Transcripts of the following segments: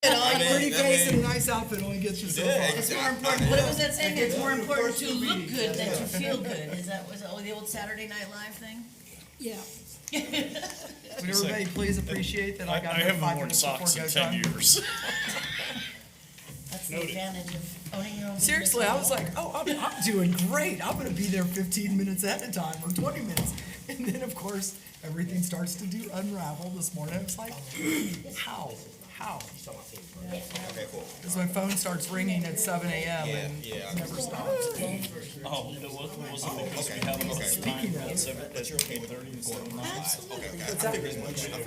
Pretty face and a nice outfit only gets you so far. It's more important, what was that saying? It's more important to look good than to feel good. Was that the old Saturday Night Live thing? Yeah. Would everybody please appreciate that I got I there haven't 5 worn minutes before socks in go 10 time? years. That's the advantage of owning your own business. Seriously, I was like, oh, I'm doing great. I'm gonna be there 15 minutes ahead of time, or 20 minutes. And then, of course, everything starts to unravel this morning. It's like, how? Okay, cool. Because my phone starts ringing at 7 a.m. and Yeah. it never stops. Oh, it wasn't because we have enough time at 8:30 instead of 9. What's that? If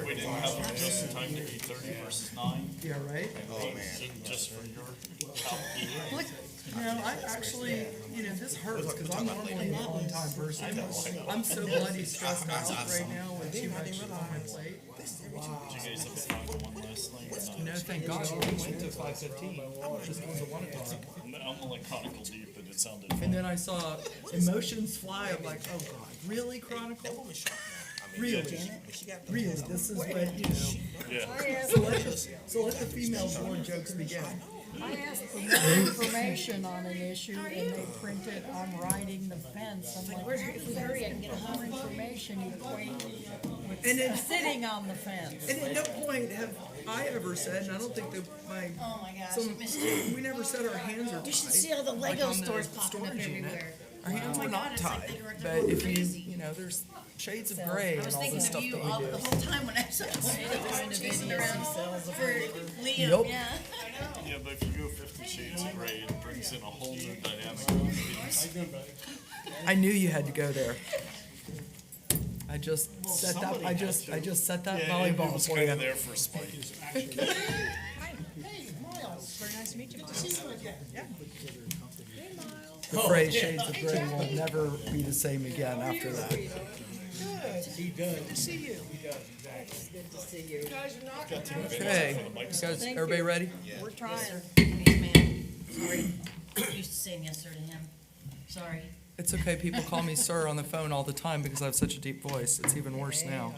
we didn't have just time to 8:30 versus 9, Yeah, right? Oh, man. just for your No, I actually, this hurts because I'm normally an on-time person. I'm so bloody stressed out right now with too much on my plate. Did you guys have time to one last night? No, thank God, we went to 5:15. Just going to 1 o'clock. I'm like Chronicle Deep, and it sounded And fun. then I saw emotions fly. I'm like, oh God, really, Chronicle? Really? Really? This is what, Yeah. So let the female born jokes begin. I asked for more information on an issue and they printed, I'm riding the fence. I'm like, If we hurry, I can get a more hug. information equate And then, with sitting on the fence. and at no point have I ever said, and I don't think that Oh my gosh, some, I missed you. we never said our hands are tied. You should see all the Like Lego on the stores popping up storage unit. everywhere. Our hands Oh my were God, not it's like tied, they were but going if crazy. there's shades of gray I and was all the thinking stuff of you that all we the do. whole time when I saw chasing around for Liam. Yup. Yeah. Yeah, but if you go 50 Shades of Grey, it brings in a whole new dynamic. I knew you had to go there. I just set that. I just set that It volleyball was for kind you. of there for spite. The phrase "shades of gray" will never be the same again after that. Okay, you guys, everybody ready? We're trying. Sorry. I used to saying yes sir to him. Sorry. It's okay. People call me sir on the phone all the time because I have such a deep voice. It's even worse now.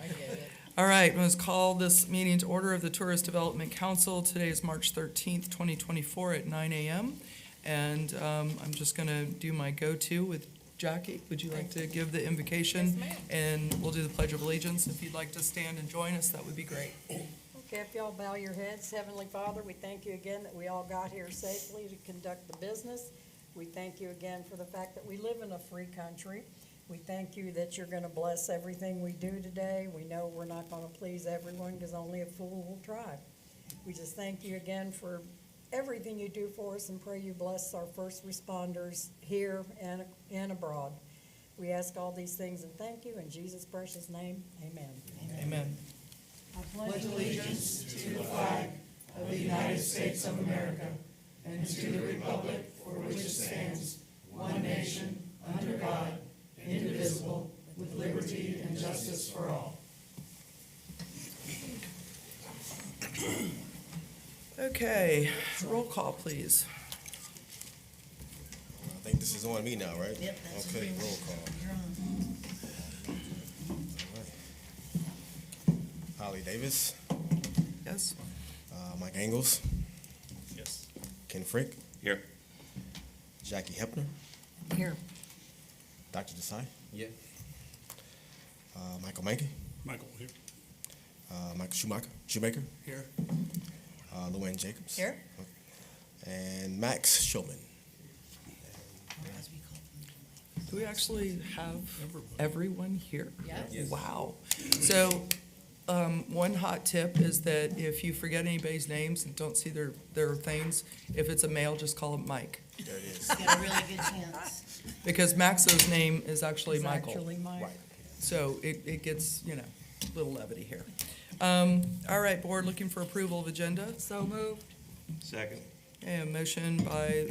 All right, let's call this meeting to order of the Tourist Development Council. Today is March 13th, 2024 at 9 a.m. And I'm just going to do my go-to with Jackie. Would you like to give the invocation? Yes, ma'am. And we'll do the Pledge of Allegiance. If you'd like to stand and join us, that would be great. Okay, if y'all bow your heads, Heavenly Father, we thank you again that we all got here safely to conduct the business. We thank you again for the fact that we live in a free country. We thank you that you're going to bless everything we do today. We know we're not going to please everyone because only a fool will try. We just thank you again for everything you do for us and pray you bless our first responders here and abroad. We ask all these things and thank you in Jesus' precious name. Amen. Amen. I pledge allegiance to the flag of the United States of America and to the republic for which it stands, one nation, under God, indivisible, with liberty and justice for all. Okay, roll call, please. I think this is on me now, right? Yep, that's Okay, what roll call. You're on. All right. Holly Davis, Yes? Mike Engels, Yes. Ken Frick, Here. Jackie Hepner, Here. Dr. Desai, Yeah. Michael Mankey, Michael, here. Michael Shoemaker, Here. Luann Jacobs. Here. And Max Shulman. As we call them. Do we actually have everyone here? Yes. Wow. So, one hot tip is that if you forget anybody's names and don't see their things, if it's a male, just call him Mike. There it is. Got a really good chance. Because Max's name is actually It's Michael. actually Mike. Right. So it gets, a little levity here. All right, board, looking for approval of agenda. So moved. Second. Okay, a motion by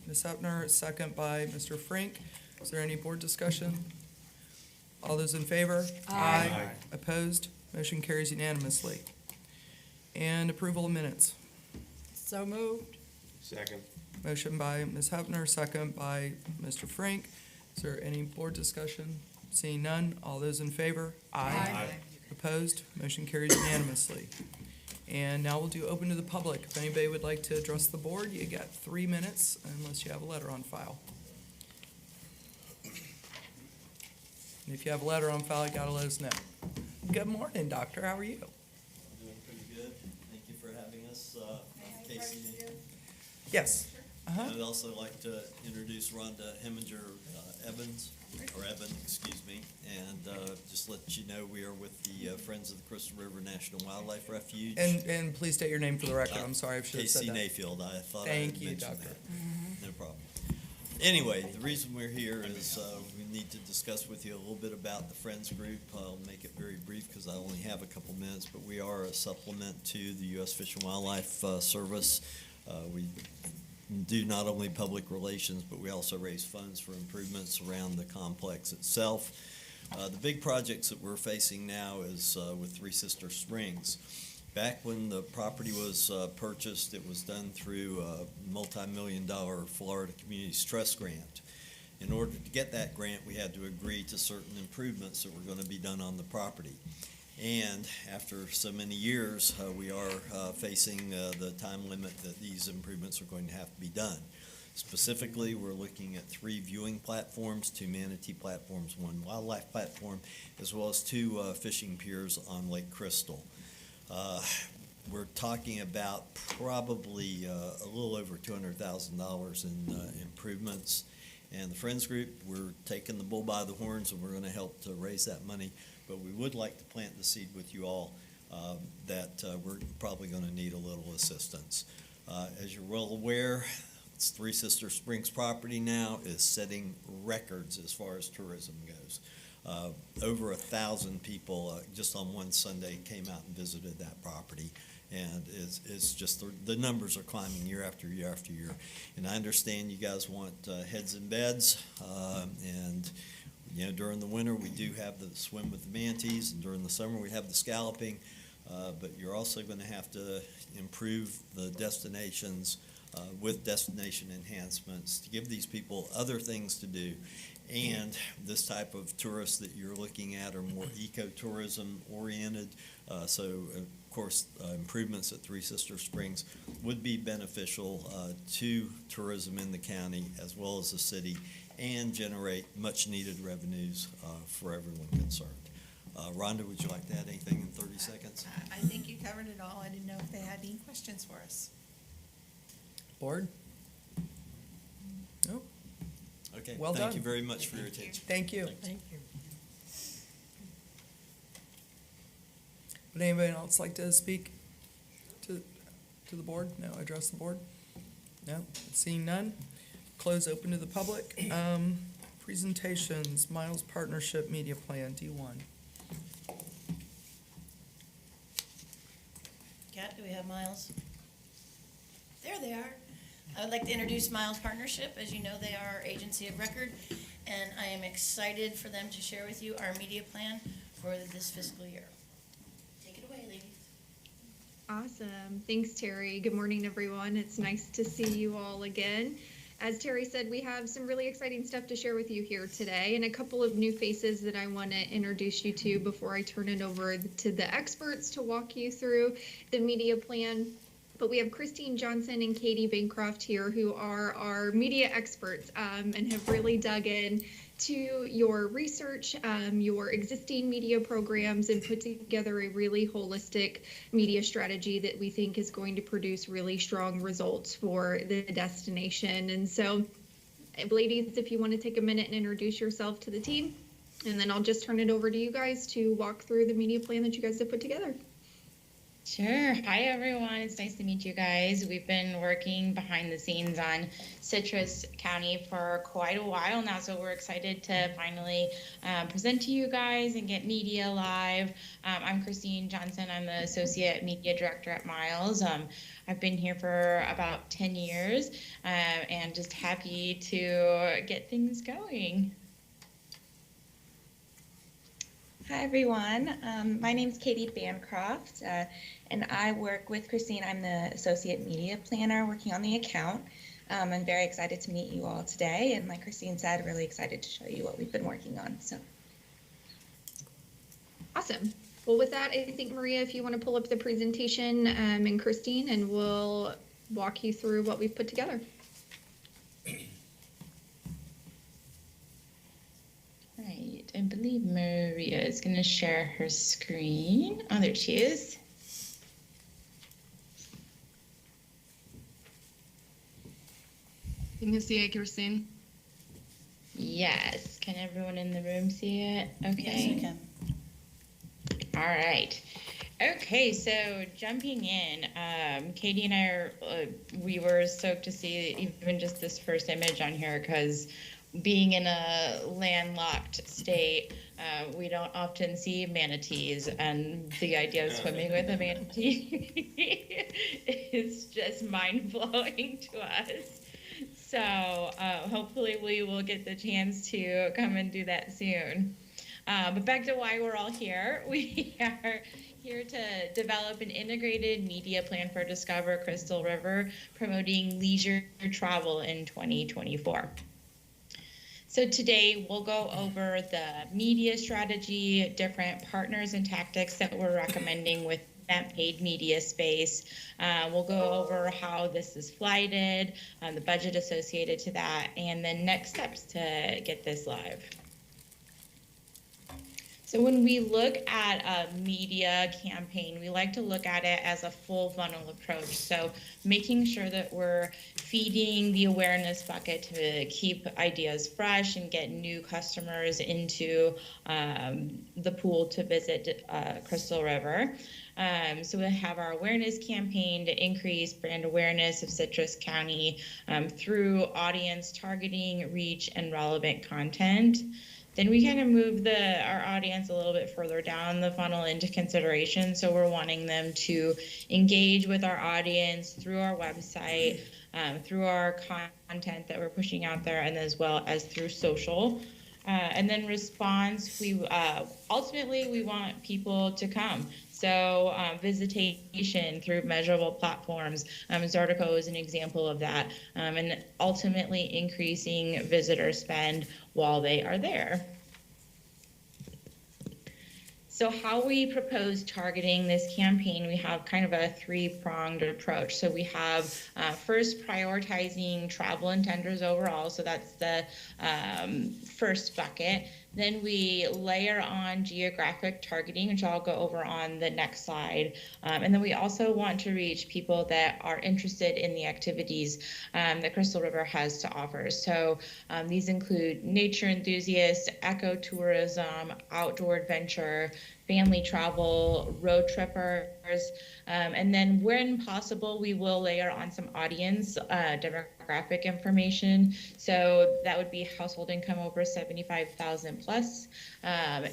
Ms. Hepner, a second by Mr. Frank. Is there any board discussion? All those in favor? Aye. Opposed? Motion carries unanimously. And approval of minutes. So moved. Second. Motion by Ms. Hepner, second by Mr. Frank. Is there any board discussion? Seeing none, all those in favor? Aye. Opposed? Motion carries unanimously. And now we'll do open to the public. If anybody would like to address the board, you got 3 minutes unless you have a letter on file. And if you have a letter on file, you gotta let us know. Good morning, doctor. How are you? Doing pretty good. Thank you for having us, Casey. Yes. I'd also like to introduce Rhonda Heminger Evans, or Evan, excuse me, and just let you know we are with the Friends of the Crystal River National Wildlife Refuge. And please state your name for the record. I'm sorry, I should have said Casey that. Nayfield, I thought I Thank had you, mentioned doctor. that. No problem. Anyway, the reason we're here is we need to discuss with you a little bit about the Friends Group. I'll make it very brief because I only have a couple minutes, but we are a supplement to the U.S. Fish and Wildlife Service. We do not only public relations, but we also raise funds for improvements around the complex itself. The big projects that we're facing now is with Three Sister Springs. Back when the property was purchased, it was done through a multi-million-dollar Florida Communities Trust grant. In order to get that grant, we had to agree to certain improvements that were going to be done on the property. And after so many years, we are facing the time limit that these improvements are going to have to be done. Specifically, we're looking at 3 viewing platforms, 2 manatee platforms, 1 wildlife platform, as well as 2 fishing piers on Lake Crystal. We're talking about probably a little over $200,000 in improvements. And the Friends Group, we're taking the bull by the horns, and we're going to help to raise that money. But we would like to plant the seed with you all that we're probably going to need a little assistance. As you're well aware, it's Three Sister Springs property now is setting records as far as tourism goes. Over 1,000 people just on one Sunday came out and visited that property. And it's just the numbers are climbing year after year after year. And I understand you guys want heads in beds. And you know, during the winter we do have the swim with the manatees, and during the summer we have the scalloping. But you're also going to have to improve the destinations with destination enhancements to give these people other things to do. And this type of tourists that you're looking at are more ecotourism oriented. So, of course, improvements at Three Sister Springs would be beneficial to tourism in the county as well as the city, and generate much needed revenues for everyone concerned. Rhonda, would you like to add anything in 30 seconds? I think you covered it all. I didn't know if they had any questions for us. Board? No? Okay, Well thank done. you very much for your attention. Thank you. Thank you. Would anybody else like to speak to the board? No, address the board? No, seeing none. Close open to the public. Presentations, Miles Partnership Media Plan, D1. Kat, do we have Miles? There they are. I would like to introduce Miles Partnership. As you know, they are our agency of record, and I am excited for them to share with you our media plan for this fiscal year. Take it away, ladies. Awesome. Thanks, Terry. Good morning, everyone. It's nice to see you all again. As Terry said, we have some really exciting stuff to share with you here today, and a couple of new faces that I want to introduce you to before I turn it over to the experts to walk you through the media plan. But we have Christine Johnson and Katie Bancroft here, who are our media experts and have really dug in to your research, your existing media programs, and put together a really holistic media strategy that we think is going to produce really strong results for the destination. And so, ladies, if you want to take a minute and introduce yourself to the team, and then I'll just turn it over to you guys to walk through the media plan that you guys have put together. Sure. Hi, everyone. It's nice to meet you guys. We've been working behind the scenes on Citrus County for quite a while now, so we're excited to finally present to you guys and get media live. I'm Christine Johnson. I'm the Associate Media Director at Miles. I've been here for about 10 years and just happy to get things going. Hi, everyone. My name is Katie Bancroft, and I work with Christine. I'm the Associate Media Planner working on the account. I'm very excited to meet you all today, and like Christine said, really excited to show you what we've been working on. So, Awesome. Well, with that, I think, Maria, if you want to pull up the presentation, and Christine, and we'll walk you through what we've put together. Right, I believe Maria is going to share her screen. Oh, there she is. Can you see it, Christine? Yes, can everyone in the room see it? Okay. Yes, I can. All right. Okay, so jumping in, Katie and I are, we were stoked to see even just this first image on here because being in a landlocked state, we don't often see manatees, and the idea of swimming with a manatee is just mind-blowing to us. So hopefully we will get the chance to come and do that soon. But back to why we're all here. We are here to develop an integrated media plan for Discover Crystal River, promoting leisure travel in 2024. So today we'll go over the media strategy, different partners and tactics that we're recommending with that paid media space. We'll go over how this is flighted, the budget associated to that, and then next steps to get this live. So when we look at a media campaign, we like to look at it as a full funnel approach. So making sure that we're feeding the awareness bucket to keep ideas fresh and get new customers into the pool to visit Crystal River. So we have our awareness campaign to increase brand awareness of Citrus County through audience targeting, reach, and relevant content. Then we kind of move our audience a little bit further down the funnel into consideration. So we're wanting them to engage with our audience through our website, through our content that we're pushing out there, and as well as through social. And then response, ultimately we want people to come. So visitation through measurable platforms, Zartico is an example of that, and ultimately increasing visitor spend while they are there. So how we propose targeting this campaign, we have kind of a three-pronged approach. So we have first prioritizing travel intenders overall. So that's the first bucket. Then we layer on geographic targeting, which I'll go over on the next slide. And then we also want to reach people that are interested in the activities that Crystal River has to offer. So these include nature enthusiasts, ecotourism, outdoor adventure, family travel, road trippers, and then when possible, we will layer on some audience demographic information. So that would be household income over 75,000 plus,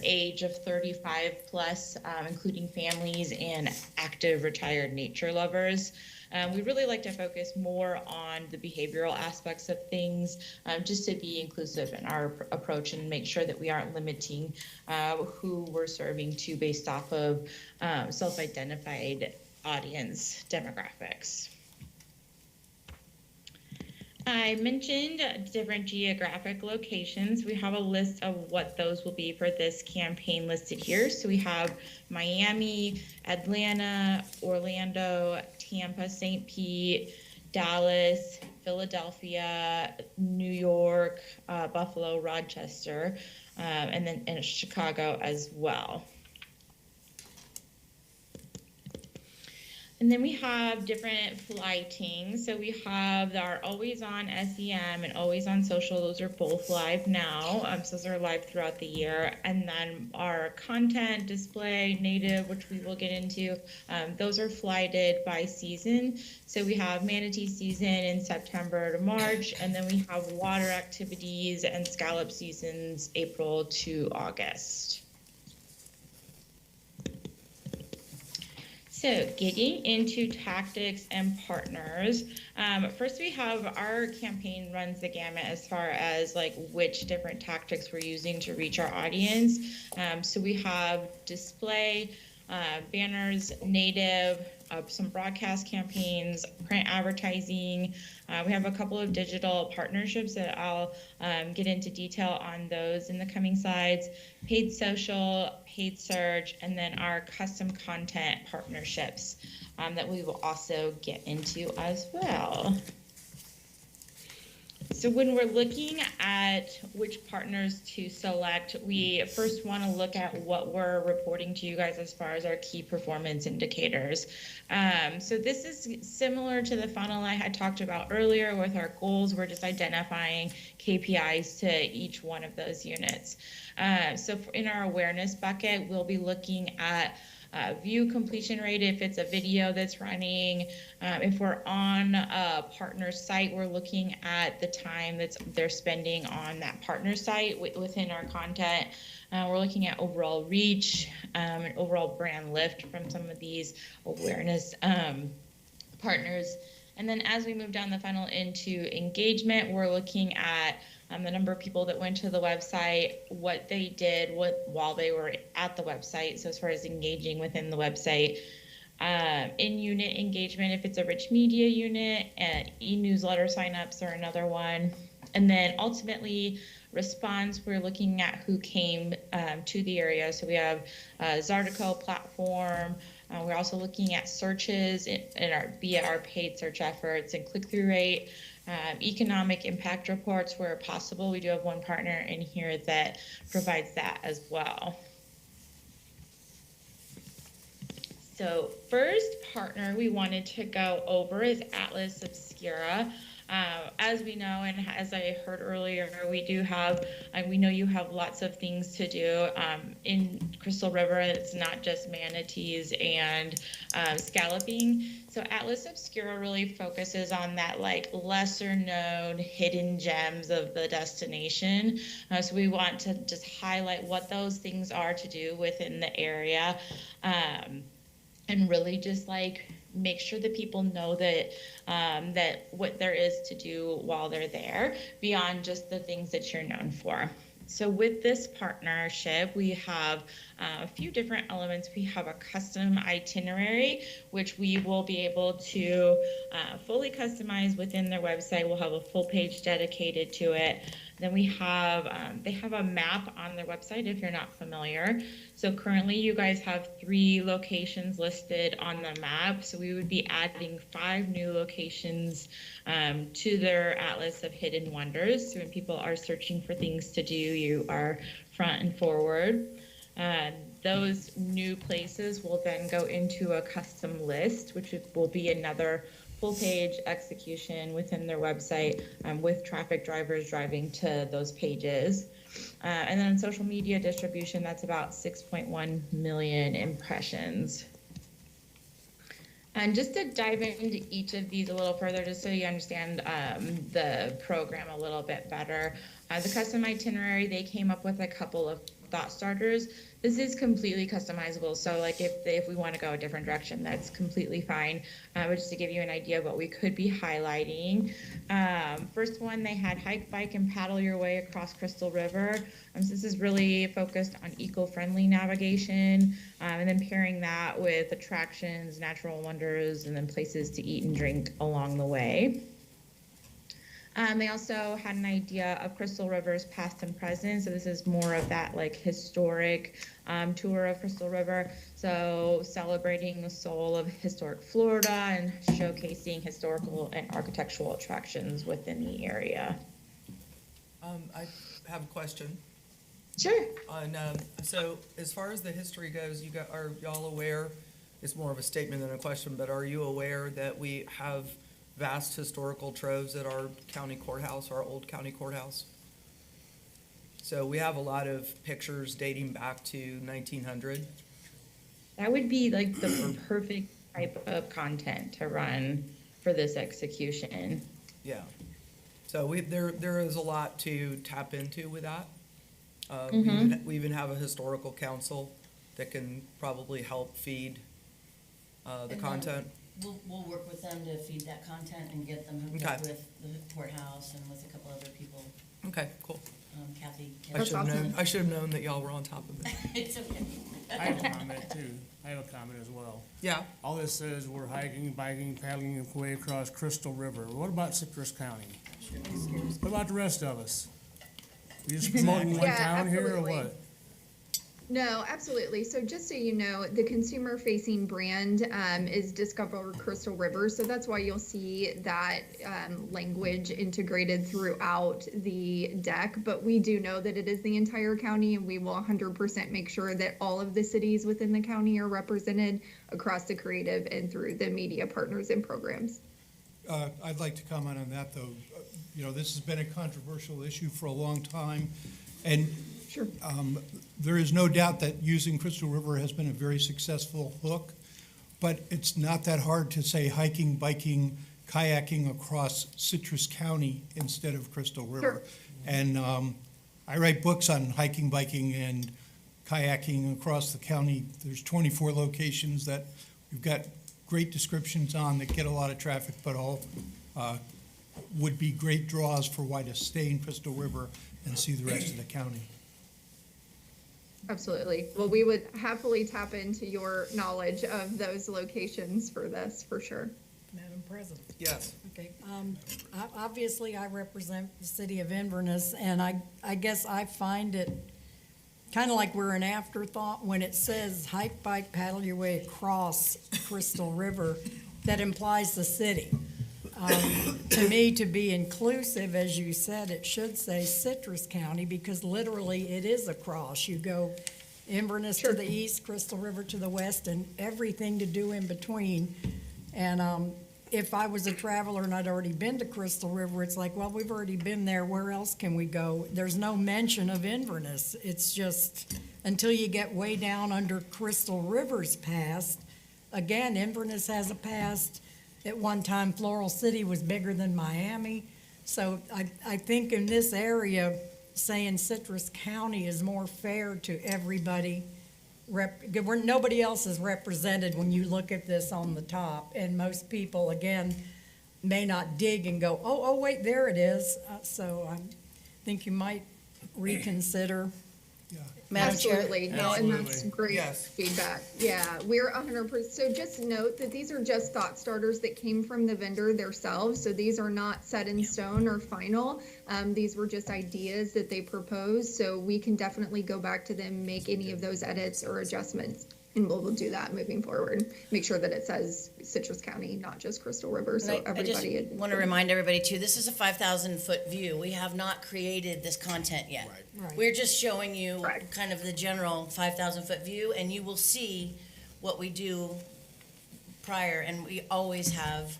age of 35 plus, including families and active retired nature lovers. We really like to focus more on the behavioral aspects of things, just to be inclusive in our approach and make sure that we aren't limiting who we're serving to based off of self-identified audience demographics. I mentioned different geographic locations. We have a list of what those will be for this campaign listed here. So we have Miami, Atlanta, Orlando, Tampa, St. Pete, Dallas, Philadelphia, New York, Buffalo, Rochester, and then in Chicago as well. And then we have different flighting. So we have our always on SEM and always on social. Those are both live now. So those are live throughout the year. And then our content, display, native, which we will get into, those are flighted by season. So we have manatee season in September to March, and then we have water activities and scallop seasons April to August. So getting into tactics and partners, first we have our campaign runs the gamut as far as like which different tactics we're using to reach our audience. So we have display, banners, native, up some broadcast campaigns, print advertising. We have a couple of digital partnerships that I'll get into detail on those in the coming slides. Paid social, paid search, and then our custom content partnerships that we will also get into as well. So when we're looking at which partners to select, we first want to look at what we're reporting to you guys as far as our key performance indicators. So this is similar to the funnel I had talked about earlier with our goals. We're just identifying KPIs to each one of those units. So in our awareness bucket, we'll be looking at view completion rate if it's a video that's running. If we're on a partner site, we're looking at the time that they're spending on that partner site within our content. We're looking at overall reach and overall brand lift from some of these awareness partners. And then as we move down the funnel into engagement, we're looking at the number of people that went to the website, what they did while they were at the website. So as far as engaging within the website, in-unit engagement, if it's a rich media unit, e-newsletter signups are another one. And then ultimately response, we're looking at who came to the area. So we have Zartico platform. We're also looking at searches via our paid search efforts and click-through rate. Economic impact reports where possible. We do have one partner in here that provides that as well. So first partner we wanted to go over is Atlas Obscura. As we know, and as I heard earlier, we know you have lots of things to do in Crystal River. It's not just manatees and scalloping. So Atlas Obscura really focuses on that like lesser known hidden gems of the destination. So we want to just highlight what those things are to do within the area, and really just like make sure that people know that that what there is to do while they're there beyond just the things that you're known for. So with this partnership, we have a few different elements. We have a custom itinerary, which we will be able to fully customize within their website. We'll have a full page dedicated to it. Then we have, they have a map on their website if you're not familiar. So currently you guys have 3 locations listed on the map. So we would be adding 5 new locations to their Atlas of Hidden Wonders. So when people are searching for things to do, you are front and forward. Those new places will then go into a custom list, which will be another full page execution within their website with traffic drivers driving to those pages. And then social media distribution, that's about 6.1 million impressions. And just to dive into each of these a little further, just so you understand the program a little bit better, the custom itinerary, they came up with a couple of thought starters. This is completely customizable, so like if we want to go a different direction, that's completely fine. But just to give you an idea of what we could be highlighting. First one, they had hike, bike, and paddle your way across Crystal River. So this is really focused on eco-friendly navigation, and then pairing that with attractions, natural wonders, and then places to eat and drink along the way. They also had an idea of Crystal River's past and present. So this is more of that like historic tour of Crystal River. So celebrating the soul of historic Florida and showcasing historical and architectural attractions within the area. I have a question. Sure. So as far as the history goes, are y'all aware, it's more of a statement than a question, but are you aware that we have vast historical troves at our county courthouse, our old county courthouse? So we have a lot of pictures dating back to 1900. That would be like the perfect type of content to run for this execution. Yeah. So there is a lot to tap into with that. We even have a historical council that can probably help feed the content. We'll work with them to feed that content and get them hooked up with the courthouse and with a couple other people. Okay, cool. Kathy. I That's should have known, awesome. I should have known that y'all were on top of it. It's okay. I have a comment too. I have a comment as well. Yeah, All this says we're hiking, biking, paddling our way across Crystal River. What about Citrus County? What about the rest of us? You just promoting one Yeah, town here or absolutely. what? No, absolutely. So just so you know, the consumer-facing brand is Discover Crystal River. So that's why you'll see that language integrated throughout the deck. But we do know that it is the entire county, and we will 100% make sure that all of the cities within the county are represented across the creative and through the media partners and programs. I'd like to comment on that, though. You know, this has been a controversial issue for a long time, and Sure. there is no doubt that using Crystal River has been a very successful hook, but it's not that hard to say hiking, biking, kayaking across Citrus County instead of Crystal River. And I write books on hiking, biking, and kayaking across the county. There's 24 locations that we've got great descriptions on that get a lot of traffic, but all would be great draws for why to stay in Crystal River and see the rest of the county. Absolutely. Well, we would happily tap into your knowledge of those locations for this, for sure. Madam President. yes. Okay, obviously, I represent the city of Inverness, and I guess I find it kind of like we're an afterthought when it says hike, bike, paddle your way across Crystal River, that implies the city. To me, to be inclusive, as you said, it should say Citrus County, because literally it is across. You go Inverness to the east, Crystal River to the west, and everything to do in between. And if I was a traveler and I'd already been to Crystal River, it's like, well, we've already been there, where else can we go? There's no mention of Inverness. It's just, until you get way down under Crystal River's past. Again, Inverness has a past. At one time, Floral City was bigger than Miami. So I think in this area, saying Citrus County is more fair to everybody. Nobody else is represented when you look at this on the top. And most people, again, may not dig and go, oh, wait, there it is. So I think you might reconsider. Madam Chair. Absolutely. No, and that's great Yes. feedback. Yeah, we're 100%. So just note that these are just thought starters that came from the vendor themselves. So these are not set in stone or final. These were just ideas that they proposed. So we can definitely go back to them, make any of those edits or adjustments. And we'll do that moving forward. Make sure that it says Citrus County, not just Crystal River. So I just everybody. want to remind everybody too, this is a 5,000-foot view. We have not created this content yet. Right. We're just showing you Correct. kind of the general 5,000-foot view, and you will see what we do prior, and we always have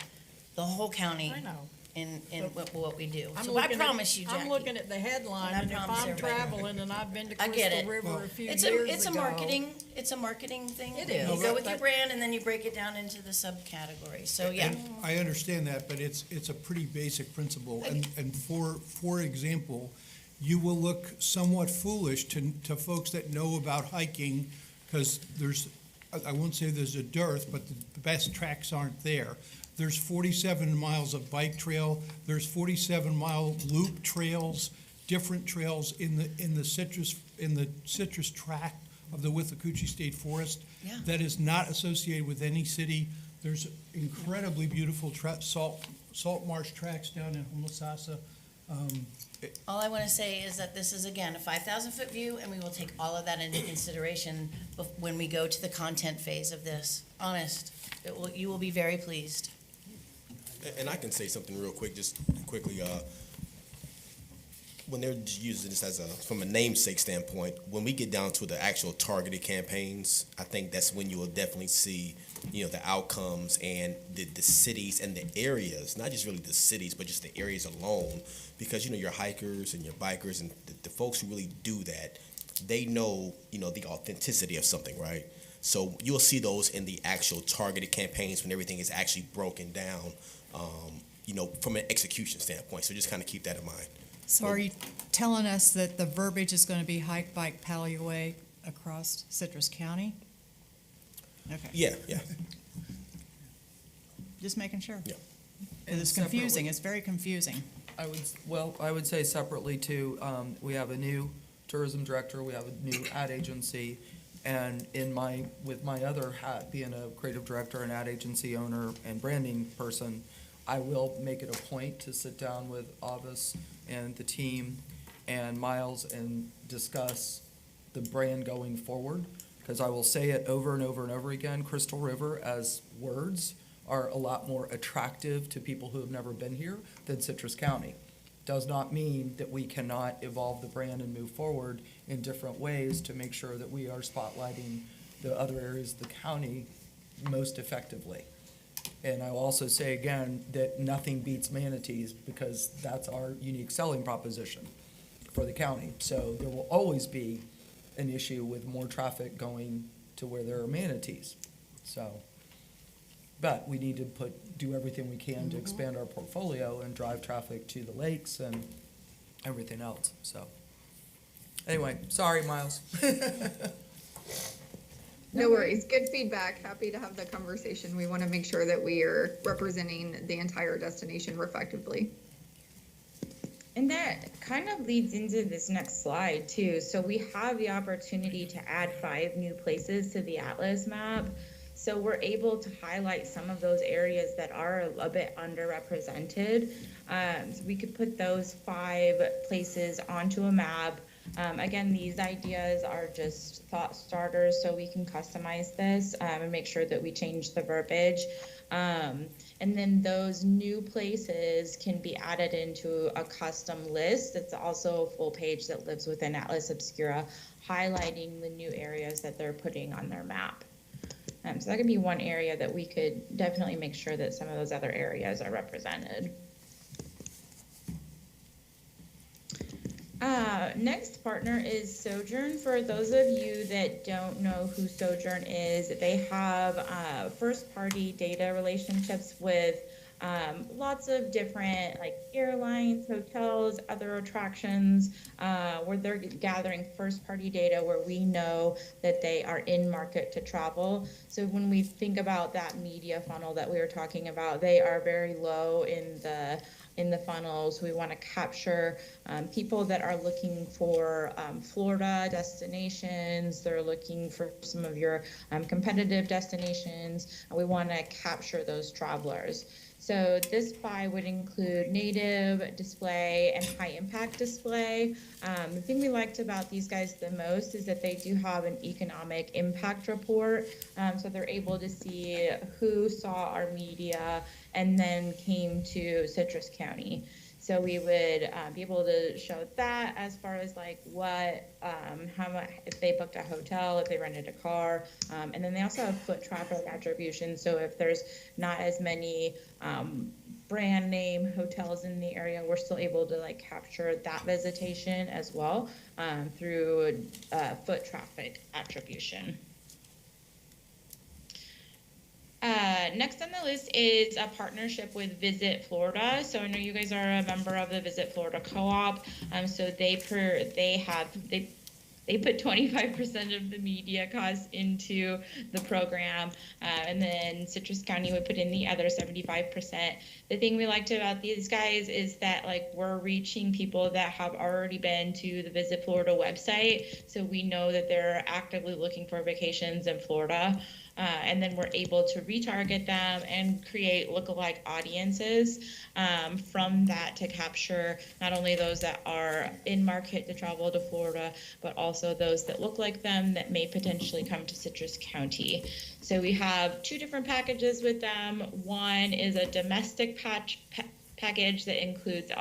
the whole county I know. in what we do. I'm So I looking promise at- you, Jackie. I'm looking at the headline, And I and if promise I'm everybody. traveling and I've been to I get Crystal it. River a few It's years a ago. marketing thing. It You is, go with your but- brand, and then you break it down into the subcategories. So, yeah. I understand that, but it's a pretty basic principle. And for example, you will look somewhat foolish to folks that know about hiking, because I won't say there's a dearth, but the best tracks aren't there. There's 47 miles of bike trail, there's 47-mile loop trails, different trails in the citrus tract of the Withlacoochee State Forest. Yeah. That is not associated with any city. There's incredibly beautiful salt marsh tracks down in Homosassa. All I want to say is that this is, again, a 5,000-foot view, and we will take all of that into consideration when we go to the content phase of this. Honest, you will be very pleased. And I can say something real quick, just quickly. When they're using this from a namesake standpoint, when we get down to the actual targeted campaigns, I think that's when you will definitely see, the outcomes and the cities and the areas, not just really the cities, but just the areas alone. Because, your hikers and your bikers and the folks who really do that, they know, the authenticity of something, right? So you'll see those in the actual targeted campaigns when everything is actually broken down, from an execution standpoint. So just kind of keep that in mind. So are you telling us that the verbiage is going to be hike, bike, paddle your way across Citrus County? Okay, Yeah. just making sure. Yeah. Because it's confusing, it's very confusing. I would say separately too, we have a new tourism director, we have a new ad agency, and with my other hat, being a creative director and ad agency owner and branding person, I will make it a point to sit down with Avis and the team and Miles and discuss the brand going forward. Because I will say it over and over and over again, Crystal River as words are a lot more attractive to people who have never been here than Citrus County. Does not mean that we cannot evolve the brand and move forward in different ways to make sure that we are spotlighting the other areas of the county most effectively. And I will also say again that nothing beats manatees because that's our unique selling proposition for the county. So there will always be an issue with more traffic going to where there are manatees. So, but we need to do everything we can to expand our portfolio and drive traffic to the lakes and everything else. So, anyway, sorry, Miles. No worries. Good feedback. Happy to have the conversation. We want to make sure that we are representing the entire destination effectively. And that kind of leads into this next slide too. So we have the opportunity to add 5 new places to the Atlas map. So we're able to highlight some of those areas that are a bit underrepresented. So we could put those 5 places onto a map. Again, these ideas are just thought starters, so we can customize this and make sure that we change the verbiage. And then those new places can be added into a custom list. It's also a full page that lives within Atlas Obscura, highlighting the new areas that they're putting on their map. So that could be one area that we could definitely make sure that some of those other areas are represented. Next partner is Sojourn. For those of you that don't know who Sojourn is, they have first-party data relationships with lots of different like airlines, hotels, other attractions, where they're gathering first-party data where we know that they are in market to travel. So when we think about that media funnel that we were talking about, they are very low in the funnels. We want to capture people that are looking for Florida destinations. They're looking for some of your competitive destinations. We want to capture those travelers. So this buy would include native display and high impact display. The thing we liked about these guys the most is that they do have an economic impact report. So they're able to see who saw our media and then came to Citrus County. So we would be able to show that as far as like what, how much, if they booked a hotel, if they rented a car, and then they also have foot traffic attribution. So if there's not as many brand name hotels in the area, we're still able to like capture that visitation as well through foot traffic attribution. Next on the list is a partnership with Visit Florida. So I know you guys are a member of the Visit Florida Co-op. So they put 25% of the media costs into the program, and then Citrus County would put in the other 75%. The thing we liked about these guys is that like we're reaching people that have already been to the Visit Florida website, so we know that they're actively looking for vacations in Florida. And then we're able to retarget them and create lookalike audiences from that to capture not only those that are in market to travel to Florida, but also those that look like them that may potentially come to Citrus County. So we have 2 different packages with them. One is a domestic package that includes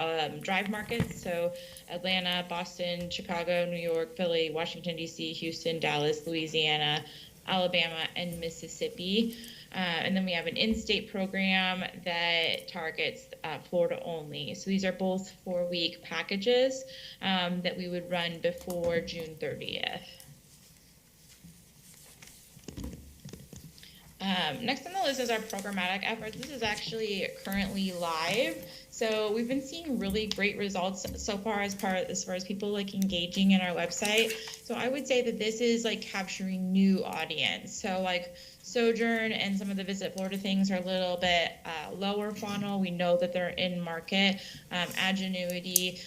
drive markets, so Atlanta, Boston, Chicago, New York, Philly, Washington, D.C., Houston, Dallas, Louisiana, Alabama, and Mississippi. And then we have an in-state program that targets Florida only. So these are both 4-week packages that we would run before June 30th. Next on the list is our programmatic efforts. This is actually currently live. So we've been seeing really great results so far as far as people like engaging in our website. So I would say that this is like capturing new audience. So like Sojourn and some of the Visit Florida things are a little bit lower funnel. We know that they're in market. Agenuity,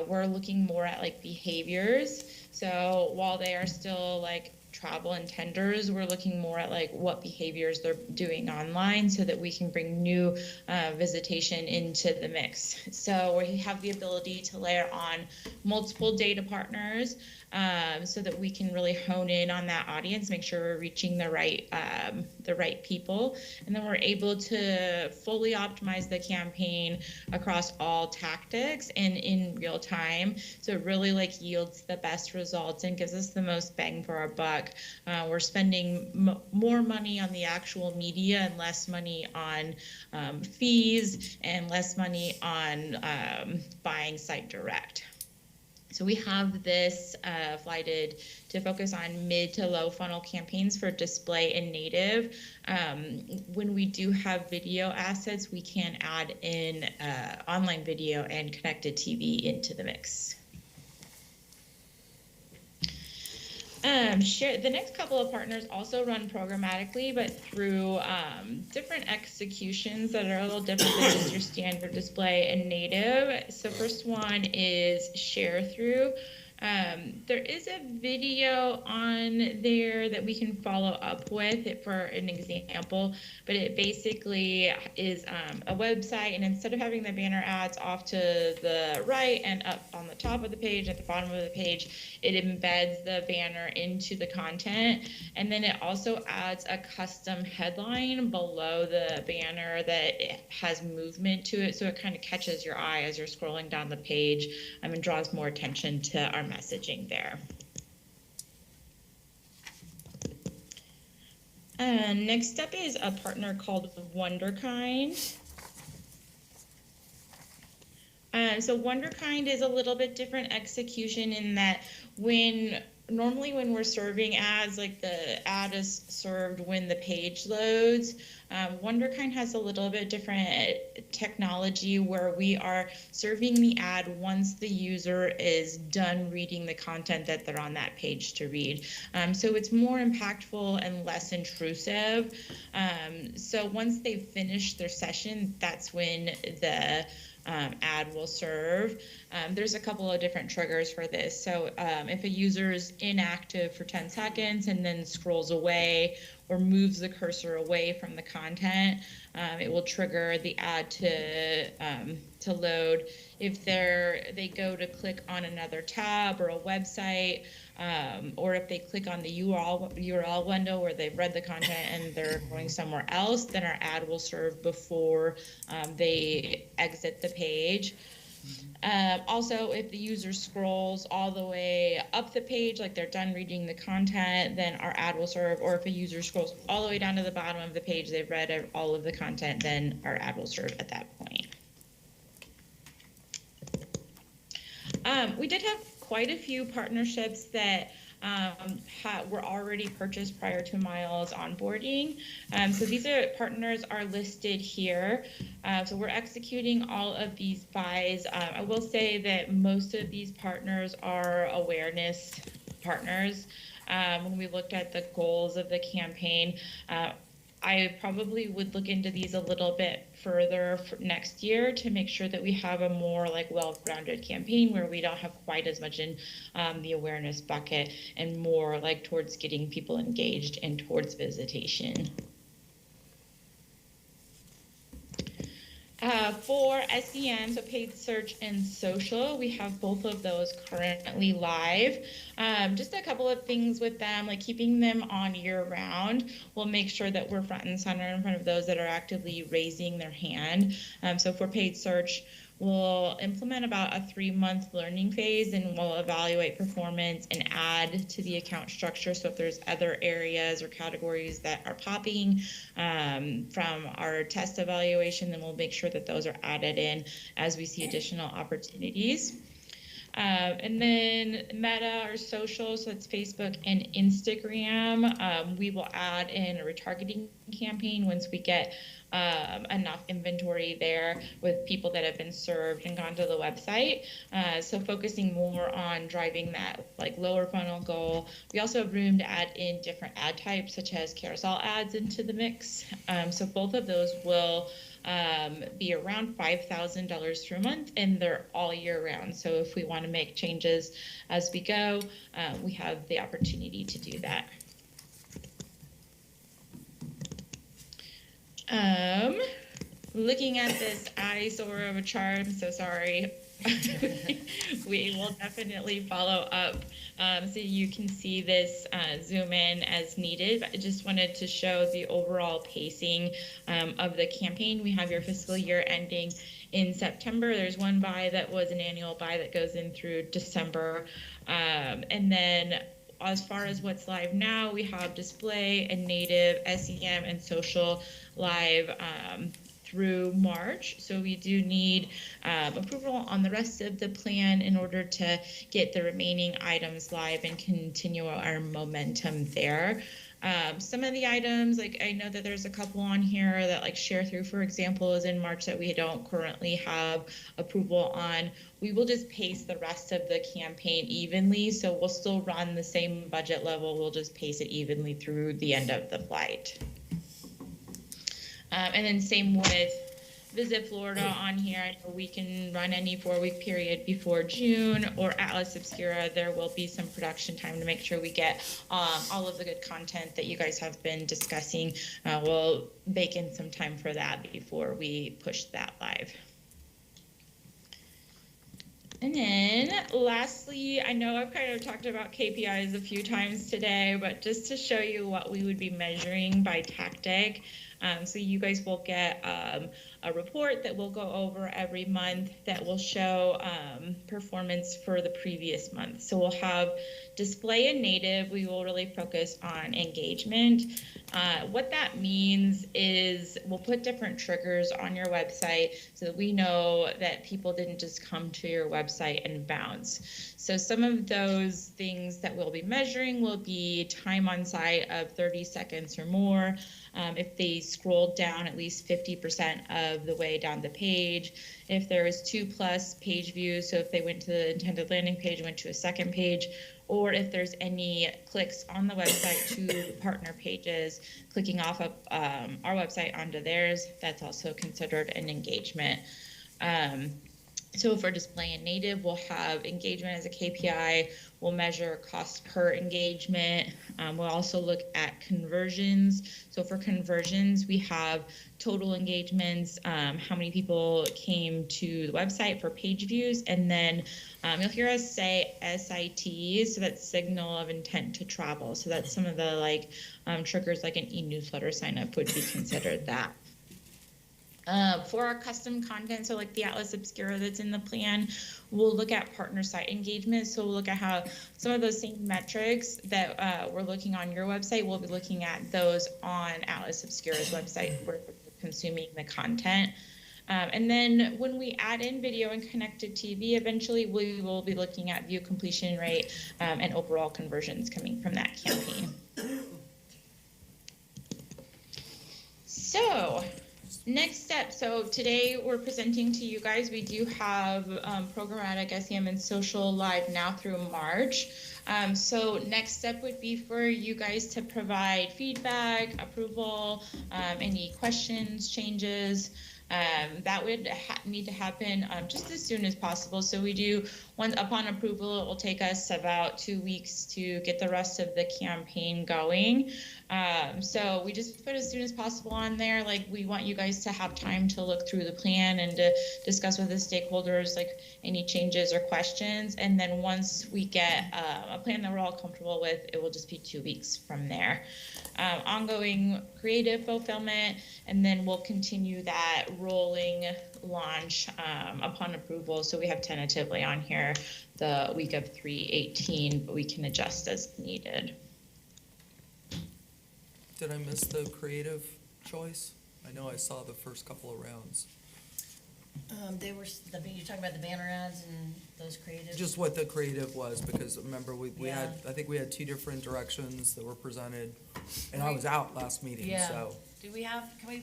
we're looking more at like behaviors. So while they are still like travel intenders, we're looking more at like what behaviors they're doing online so that we can bring new visitation into the mix. So we have the ability to layer on multiple data partners so that we can really hone in on that audience, make sure we're reaching the right people, and then we're able to fully optimize the campaign across all tactics and in real time. So it really like yields the best results and gives us the most bang for our buck. We're spending more money on the actual media and less money on fees and less money on buying site direct. So we have this flighted to focus on mid to low funnel campaigns for display and native. When we do have video assets, we can add in online video and connected TV into the mix. The next couple of partners also run programmatically, but through different executions that are a little different than just your standard display and native. So first one is share through. There is a video on there that we can follow up with for an example, but it basically is a website, and instead of having the banner ads off to the right and up on the top of the page, at the bottom of the page, it embeds the banner into the content, and then it also adds a custom headline below the banner that has movement to it, so it kind of catches your eye as you're scrolling down the page and draws more attention to our messaging there. Next up is a partner called Wonderkind. So Wonderkind is a little bit different execution in that normally when we're serving ads, like the ad is served when the page loads. Wonderkind has a little bit different technology where we are serving the ad once the user is done reading the content that they're on that page to read. So it's more impactful and less intrusive. So once they've finished their session, that's when the ad will serve. There's a couple of different triggers for this. So if a user is inactive for 10 seconds and then scrolls away or moves the cursor away from the content, it will trigger the ad to load. If they go to click on another tab or a website, or if they click on the URL window where they've read the content and they're going somewhere else, then our ad will serve before they exit the page. Also, if the user scrolls all the way up the page, like they're done reading the content, then our ad will serve. Or if a user scrolls all the way down to the bottom of the page, they've read all of the content, then our ad will serve at that point. We did have quite a few partnerships that were already purchased prior to Miles onboarding. So these partners are listed here. So we're executing all of these buys. I will say that most of these partners are awareness partners. When we looked at the goals of the campaign, I probably would look into these a little bit further for next year to make sure that we have a more like well-rounded campaign where we don't have quite as much in the awareness bucket and more like towards getting people engaged and towards visitation. For SEM, so paid search and social, we have both of those currently live. Just a couple of things with them, like keeping them on year round. We'll make sure that we're front and center in front of those that are actively raising their hand. So for paid search, we'll implement about a 3-month learning phase, and we'll evaluate performance and add to the account structure. So if there's other areas or categories that are popping from our test evaluation, then we'll make sure that those are added in as we see additional opportunities. And then Meta or social, so it's Facebook and Instagram. We will add in a retargeting campaign once we get enough inventory there with people that have been served and gone to the website. So focusing more on driving that like lower funnel goal. We also have room to add in different ad types such as carousel ads into the mix. So both of those will be around $5,000 per month, and they're all year round. So if we want to make changes as we go, we have the opportunity to do that. Looking at this eyesore of a chart, I'm so sorry. We will definitely follow up so you can see this zoom in as needed. I just wanted to show the overall pacing of the campaign. We have your fiscal year ending in September. There's one buy that was an annual buy that goes in through December. And then as far as what's live now, we have display and native, SEM, and social live through March. So we do need approval on the rest of the plan in order to get the remaining items live and continue our momentum there. Some of the items, like I know that there's a couple on here that like share through, for example, is in March that we don't currently have approval on. We will just pace the rest of the campaign evenly. So we'll still run the same budget level. We'll just pace it evenly through the end of the flight. And then same with Visit Florida on here. I know we can run any 4-week period before June, or Atlas Obscura. There will be some production time to make sure we get all of the good content that you guys have been discussing. We'll bake in some time for that before we push that live. And then lastly, I know I've kind of talked about KPIs a few times today, but just to show you what we would be measuring by tactic. So you guys will get a report that we'll go over every month that will show performance for the previous month. So we'll have display and native. We will really focus on engagement. What that means is we'll put different triggers on your website so that we know that people didn't just come to your website and bounce. So some of those things that we'll be measuring will be time on site of 30 seconds or more. If they scrolled down at least 50% of the way down the page, if there was 2+ page views, so if they went to the intended landing page and went to a second page, or if there's any clicks on the website to the partner pages, clicking off of our website onto theirs, that's also considered an engagement. So for display and native, we'll have engagement as a KPI. We'll measure cost per engagement. We'll also look at conversions. So for conversions, we have total engagements, how many people came to the website for page views, and then you'll hear us say SIT, so that's signal of intent to travel. So that's some of the like triggers, like an e-newsletter sign up would be considered that. For our custom content, so like the Atlas Obscura that's in the plan, we'll look at partner site engagement. So we'll look at how some of those same metrics that we're looking on your website, we'll be looking at those on Atlas Obscura's website where we're consuming the content. And then when we add in video and connected TV, eventually we will be looking at view completion rate and overall conversions coming from that campaign. So next step, so today we're presenting to you guys, we do have programmatic SEM and social live now through March. So next step would be for you guys to provide feedback, approval, any questions, changes. That would need to happen just as soon as possible. So we do, once upon approval, it will take us about 2 weeks to get the rest of the campaign going. So we just put as soon as possible on there. Like, we want you guys to have time to look through the plan and to discuss with the stakeholders, like any changes or questions. And then once we get a plan that we're all comfortable with, it will just be 2 weeks from there. Ongoing creative fulfillment, and then we'll continue that rolling launch upon approval. So we have tentatively on here the week of 3/18, but we can adjust as needed. Did I miss the creative choice? I know I saw the first couple of rounds. They were, you're talking about the banner ads and those creatives? Just what the creative was, because remember, we Yeah. had, I think we had 2 different directions that were presented, and I was out last meeting, Yeah. so. do we have, can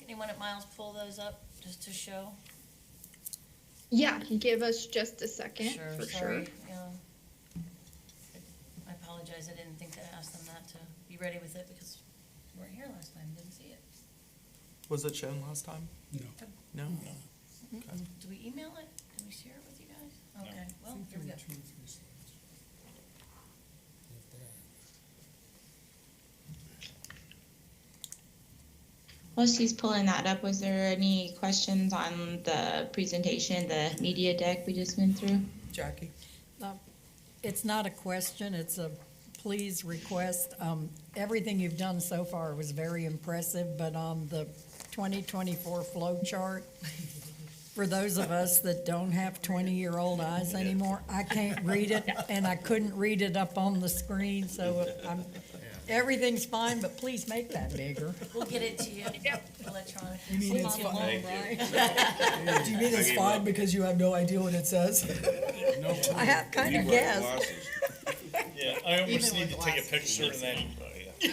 anyone at Miles pull those up just to show? Yeah, give us just a second, for Sorry, sure. I apologize, I didn't think to ask them that to be ready with it because we weren't here last time, didn't see it. Was it shown last time? No. No? Do we email it? Did we share it with you guys? Okay, well, here we go. While she's pulling that up, was there any questions on the presentation, the media deck we just went through? Jackie? It's not a question, it's a please request. Everything you've done so far was very impressive, but on the 2024 flow chart, for those of us that don't have 20-year-old eyes anymore, I can't read it, and I couldn't read it up on the screen, so everything's fine, but please make that bigger. We'll get it to you electronically. You mean it's fine, right? Do you mean it's fine because you have no idea what it says? I have kind of guessed. Yeah, I almost Even need with to take a glasses. picture and then,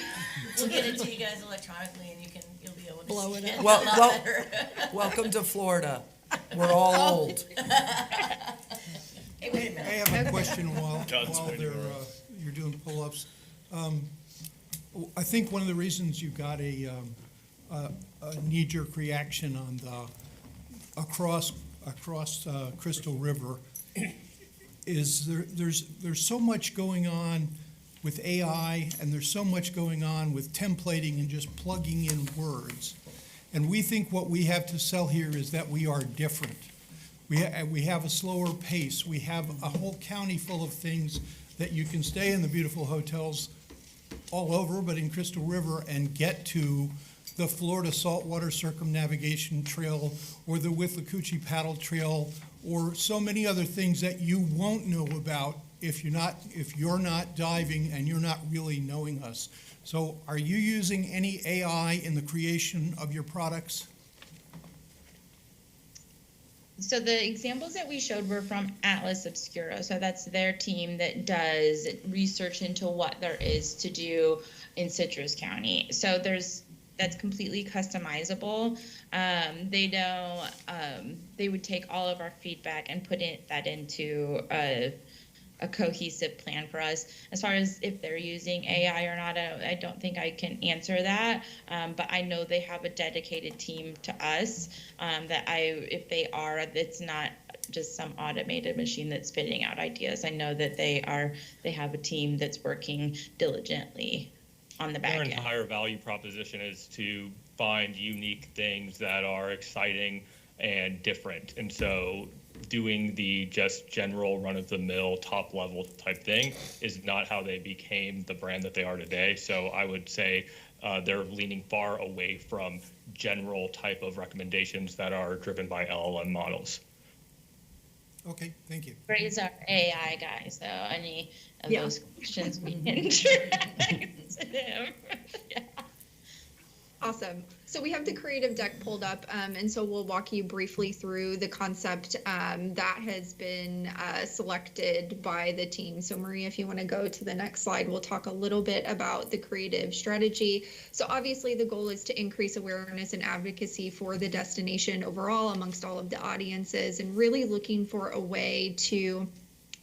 We'll get it to you guys electronically and you'll be able to Blow see it it up. a lot better. Welcome to Florida. We're all old. Hey, wait a I minute. have a question while Godspeed, they're, Laura. you're doing pull-ups. I think one of the reasons you got a knee-jerk reaction on the across Crystal River is there's so much going on with AI, and there's so much going on with templating and just plugging in words. And we think what we have to sell here is that we are different. We have a slower pace. We have a whole county full of things that you can stay in the beautiful hotels all over, but in Crystal River, and get to the Florida Saltwater Circumnavigation Trail or the Withlacoochee Paddle Trail or so many other things that you won't know about if you're not diving and you're not really knowing us. So are you using any AI in the creation of your products? So the examples that we showed were from Atlas Obscura. So that's their team that does research into what there is to do in Citrus County. So that's completely customizable. They would take all of our feedback and put that into a cohesive plan for us. As far as if they're using AI or not, I don't think I can answer that. But I know they have a dedicated team to us if they are, it's not just some automated machine that's spitting out ideas. I know that they have a team that's working diligently on the back Our end. entire value proposition is to find unique things that are exciting and different. And so doing the just general run-of-the-mill top-level type thing is not how they became the brand that they are today. So I would say they're leaning far away from general type of recommendations that are driven by LLM models. Okay, thank you. Ray's our AI guy, so any of Yeah. those questions we can direct to him. Yeah. Awesome. So we have the creative deck pulled up, and so we'll walk you briefly through the concept that has been selected by the team. So Maria, if you want to go to the next slide, we'll talk a little bit about the creative strategy. So obviously the goal is to increase awareness and advocacy for the destination overall amongst all of the audiences, and really looking for a way to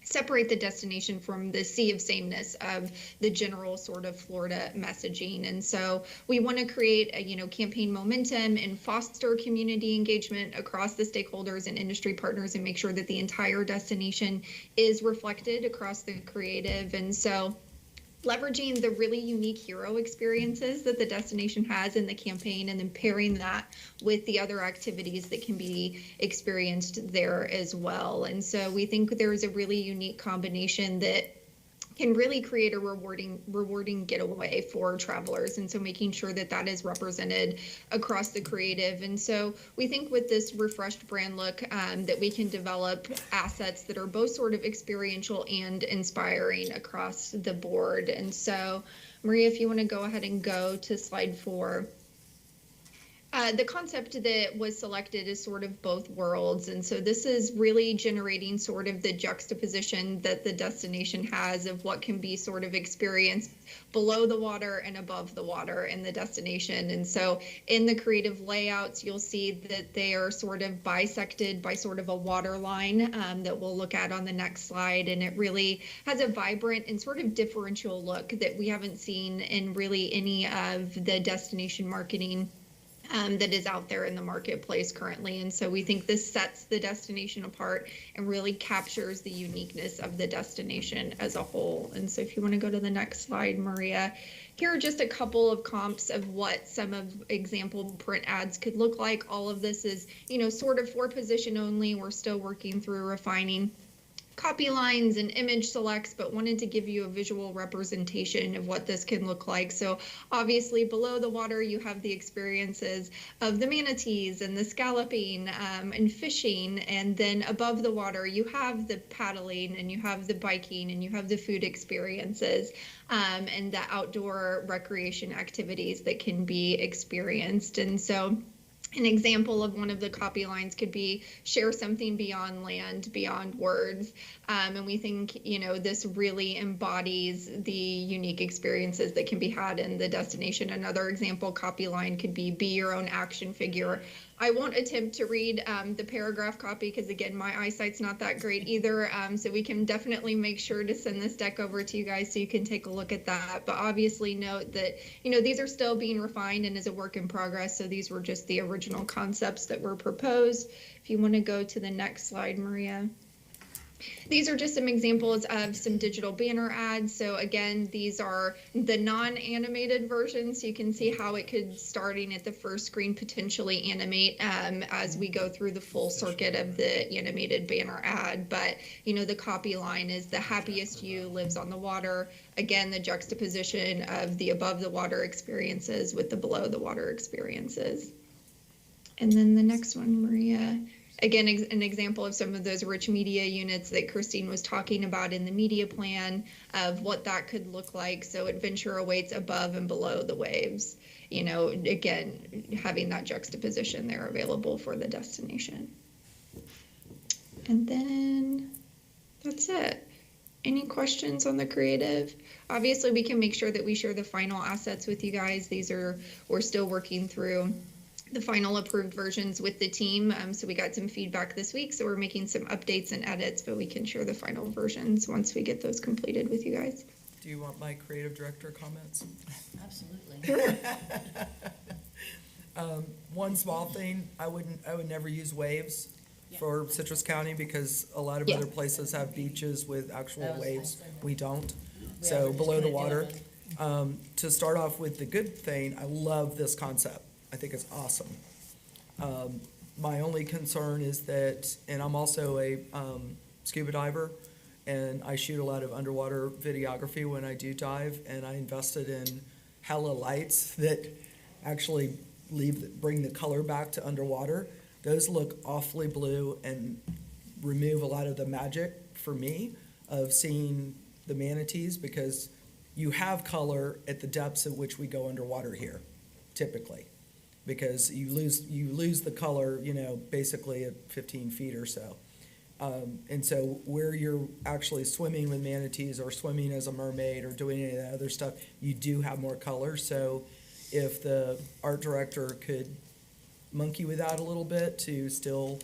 separate the destination from the sea of sameness of the general sort of Florida messaging. And so we want to create a, campaign momentum and foster community engagement across the stakeholders and industry partners and make sure that the entire destination is reflected across the creative. And so leveraging the really unique hero experiences that the destination has in the campaign and then pairing that with the other activities that can be experienced there as well. And so we think there's a really unique combination that can really create a rewarding getaway for travelers. And so making sure that that is represented across the creative. And so we think with this refreshed brand look that we can develop assets that are both sort of experiential and inspiring across the board. And so Maria, if you want to go ahead and go to slide 4. The concept that was selected is sort of both worlds. And so this is really generating sort of the juxtaposition that the destination has of what can be sort of experienced below the water and above the water in the destination. And so in the creative layouts, you'll see that they are sort of bisected by sort of a water line that we'll look at on the next slide. And it really has a vibrant and sort of differential look that we haven't seen in really any of the destination marketing that is out there in the marketplace currently. And so we think this sets the destination apart and really captures the uniqueness of the destination as a whole. And so if you want to go to the next slide, Maria, here are just a couple of comps of what some of example print ads could look like. All of this is, sort of for position only. We're still working through refining copy lines and image selects, but wanted to give you a visual representation of what this can look like. So obviously below the water, you have the experiences of the manatees and the scalloping and fishing. And then above the water, you have the paddling and you have the biking and you have the food experiences and the outdoor recreation activities that can be experienced. And so an example of one of the copy lines could be share something beyond land, beyond words. And we think, this really embodies the unique experiences that can be had in the destination. Another example copy line could be your own action figure. I won't attempt to read the paragraph copy because, again, my eyesight's not that great either. So we can definitely make sure to send this deck over to you guys so you can take a look at that. But obviously note that, these are still being refined and is a work in progress. So these were just the original concepts that were proposed. If you want to go to the next slide, Maria. These are just some examples of some digital banner ads. So again, these are the non-animated versions. So you can see how it could, starting at the first screen, potentially animate as we go through the full circuit of the animated banner ad. But, the copy line is the happiest you lives on the water. Again, the juxtaposition of the above the water experiences with the below the water experiences. And then the next one, Maria. Again, an example of some of those rich media units that Christine was talking about in the media plan of what that could look like. So adventure awaits above and below the waves. Again, having that juxtaposition there available for the destination. And then that's it. Any questions on the creative? Obviously, we can make sure that we share the final assets with you guys. We're still working through the final approved versions with the team. So we got some feedback this week, so we're making some updates and edits, but we can share the final versions once we get those completed with you guys. Do you want my creative director comments? Absolutely. One small thing, I would never use waves for Citrus County because a lot of other places have beaches with actual waves. We don't. So below the water. To start off with the good thing, I love this concept. I think it's awesome. My only concern is that, and I'm also a scuba diver, and I shoot a lot of underwater videography when I do dive, and I invested in hella lights that actually bring the color back to underwater. Those look awfully blue and remove a lot of the magic for me of seeing the manatees because you have color at the depths at which we go underwater here, typically. Because you lose the color, basically at 15 feet or so. And so where you're actually swimming with manatees or swimming as a mermaid or doing any of that other stuff, you do have more color. So if the art director could monkey with that a little bit to still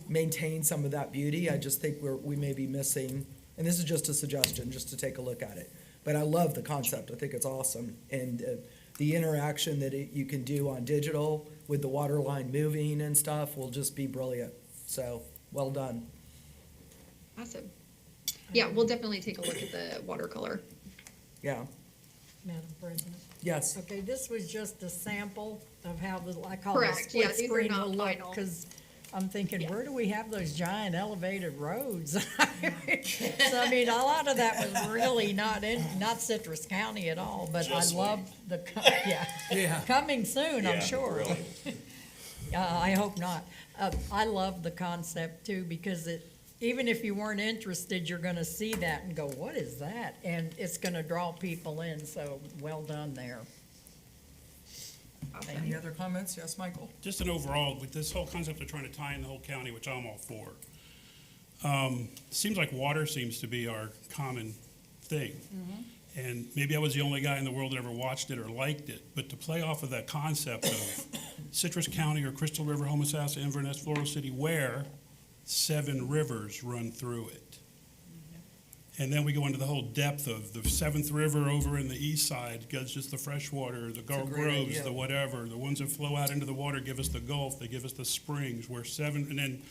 maintain some of that beauty, I just think we may be missing, and this is just a suggestion, just to take a look at it. But I love the concept. I think it's awesome. And the interaction that you can do on digital with the water line moving and stuff will just be brilliant. So, well done. Awesome. Yeah, we'll definitely take a look at the watercolor. Yeah. Madam President? Yes. Okay, this was just a sample of how I call Correct. the Yeah, split these are screen not will look, final. because I'm thinking, where do we have those giant elevated roads? So, I mean, a lot of that was really not Citrus County at all, but Just I love coming soon, I'm sure. Really. I hope not. I love the concept too, because even if you weren't interested, you're gonna see that and go, what is that? And it's gonna draw people in, so well done there. Any other comments? Yes, Michael? Just an overall, with this whole concept of trying to tie in the whole county, which I'm all for. Seems like water seems to be our common thing. And maybe I was the only guy in the world that ever watched it or liked it, but to play off of that concept of Citrus County or Crystal River, Homosassa, Inverness, Floral City, where 7 rivers run through it. And then we go into the whole depth of the 7th River over in the east side, gives us the freshwater, the a great groves, idea. the whatever. The ones that flow out into the water give us the Gulf, they give us the springs, where 7, and then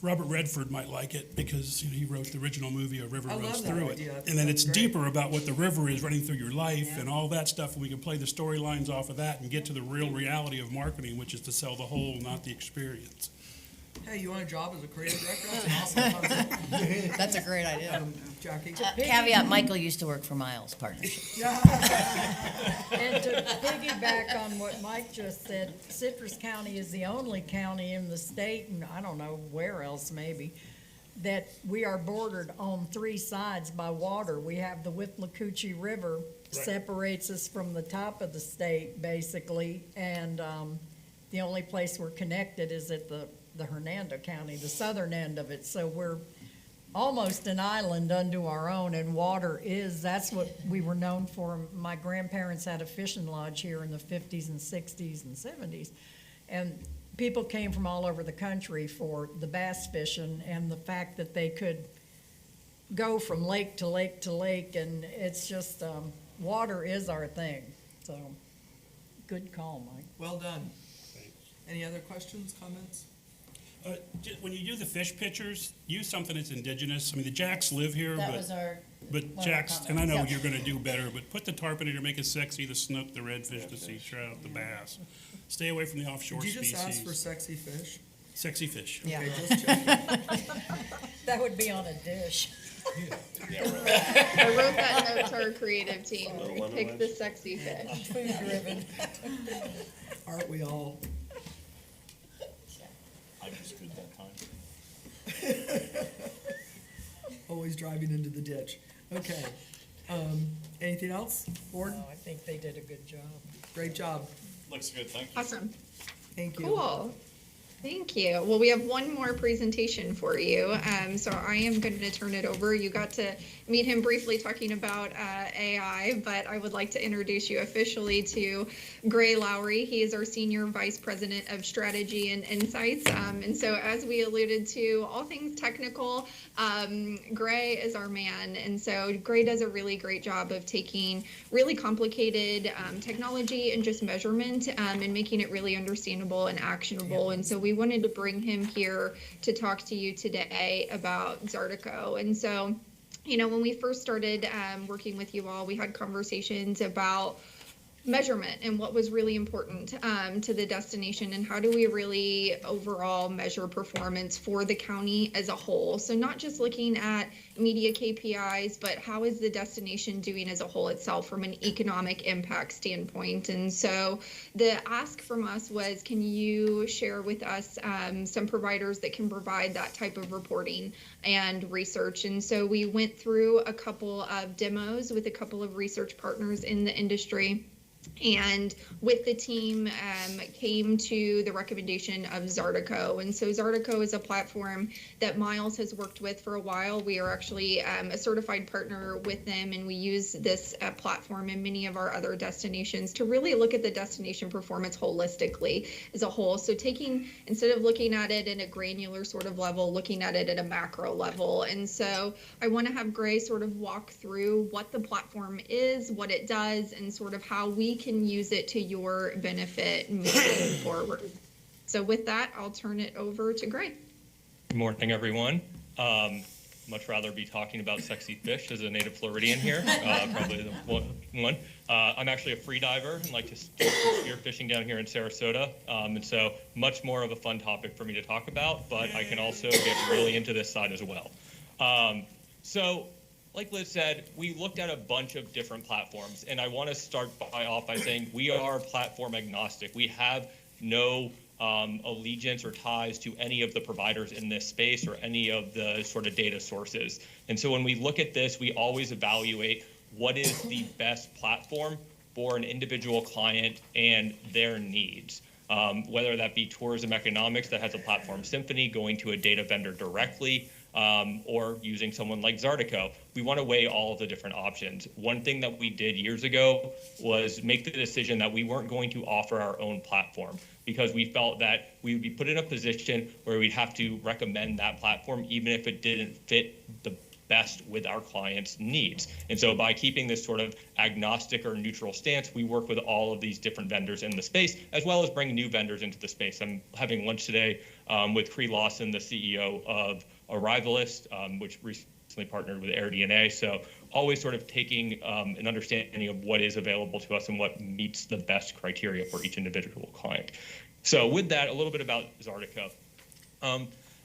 Robert Redford might like it because he wrote the original movie, A River I love Runs that Through idea. I It. think And then that's it's great. deeper about what the river is running through your life and all that stuff, and we can play the storylines off of that and get to the real reality of marketing, which is to sell the whole, not the experience. Hey, you want a job as a creative director? That's an awesome concept. That's a great idea. Jackie? Caveat, Michael used to work for Miles Partnership. And to piggyback on what Mike just said, Citrus County is the only county in the state, and I don't know where else maybe, that we are bordered on 3 sides by water. We have the Withlacoochee River separates us from the top of the state, basically, and the only place we're connected is at the Hernando County, the southern end of it. So we're almost an island unto our own, and water that's what we were known for. My grandparents had a fishing lodge here in the 50s and 60s and 70s, and people came from all over the country for the bass fishing and the fact that they could go from lake to lake to lake, and it's just, water is our thing. So, good call, Mike. Well done. Any other questions, comments? When you do the fish pictures, use something that's indigenous. I mean, the Jacks live here, That was our, but one of our Jacks, and I know comments. you're gonna do better, but put the tarpon in there, make it sexy, the snook, the redfish, the sea trout, the bass. Stay away from the offshore Did you species. just ask for sexy fish? Sexy fish. Yeah. Okay, just checking. That would be on a dish. I wrote that note to our creative team. Pick the sexy fish. Food driven. Aren't we all? I was good that time. Always driving into the ditch. Okay. Anything else, Board? No, I think they did a good job. Great job. Looks good, thank you. Awesome. Thank you. Cool. Thank you. Well, we have one more presentation for you. So I am going to turn it over. You got to meet him briefly talking about AI, but I would like to introduce you officially to Gray Lowry. He is our Senior Vice President of Strategy and Insights. And so as we alluded to, all things technical, Gray is our man. And so Gray does a really great job of taking really complicated technology and just measurement and making it really understandable and actionable. And so we wanted to bring him here to talk to you today about Zartico. And so, when we first started working with you all, we had conversations about measurement and what was really important to the destination and how do we really overall measure performance for the county as a whole. So not just looking at media KPIs, but how is the destination doing as a whole itself from an economic impact standpoint. And so the ask from us was, can you share with us some providers that can provide that type of reporting and research? And so we went through a couple of demos with a couple of research partners in the industry. And with the team came to the recommendation of Zartico. And so Zartico is a platform that Miles has worked with for a while. We are actually a certified partner with them, and we use this platform in many of our other destinations to really look at the destination performance holistically as a whole. So instead of looking at it at a granular sort of level, looking at it at a macro level. And so I want to have Gray sort of walk through what the platform is, what it does, and sort of how we can use it to your benefit moving forward. So with that, I'll turn it over to Gray. Good morning, everyone. Much rather be talking about sexy fish as a native Floridian here, probably the one. I'm actually a free diver and like to spear fishing down here in Sarasota. And so much more of a fun topic for me to talk about, but I can also get really into this side as well. So like Liz said, we looked at a bunch of different platforms, and I want to start off by saying we are platform agnostic. We have no allegiance or ties to any of the providers in this space or any of the sort of data sources. And so when we look at this, we always evaluate what is the best platform for an individual client and their needs. Whether that be tourism economics that has a platform Symphony, going to a data vendor directly, or using someone like Zartico. We want to weigh all of the different options. One thing that we did years ago was make the decision that we weren't going to offer our own platform because we felt that we would be put in a position where we'd have to recommend that platform even if it didn't fit the best with our clients' needs. And so by keeping this sort of agnostic or neutral stance, we work with all of these different vendors in the space, as well as bring new vendors into the space. I'm having lunch today with Cree Lawson, the CEO of Arrivalist, which recently partnered with AirDNA. So always sort of taking an understanding of what is available to us and what meets the best criteria for each individual client. So with that, a little bit about Zartico.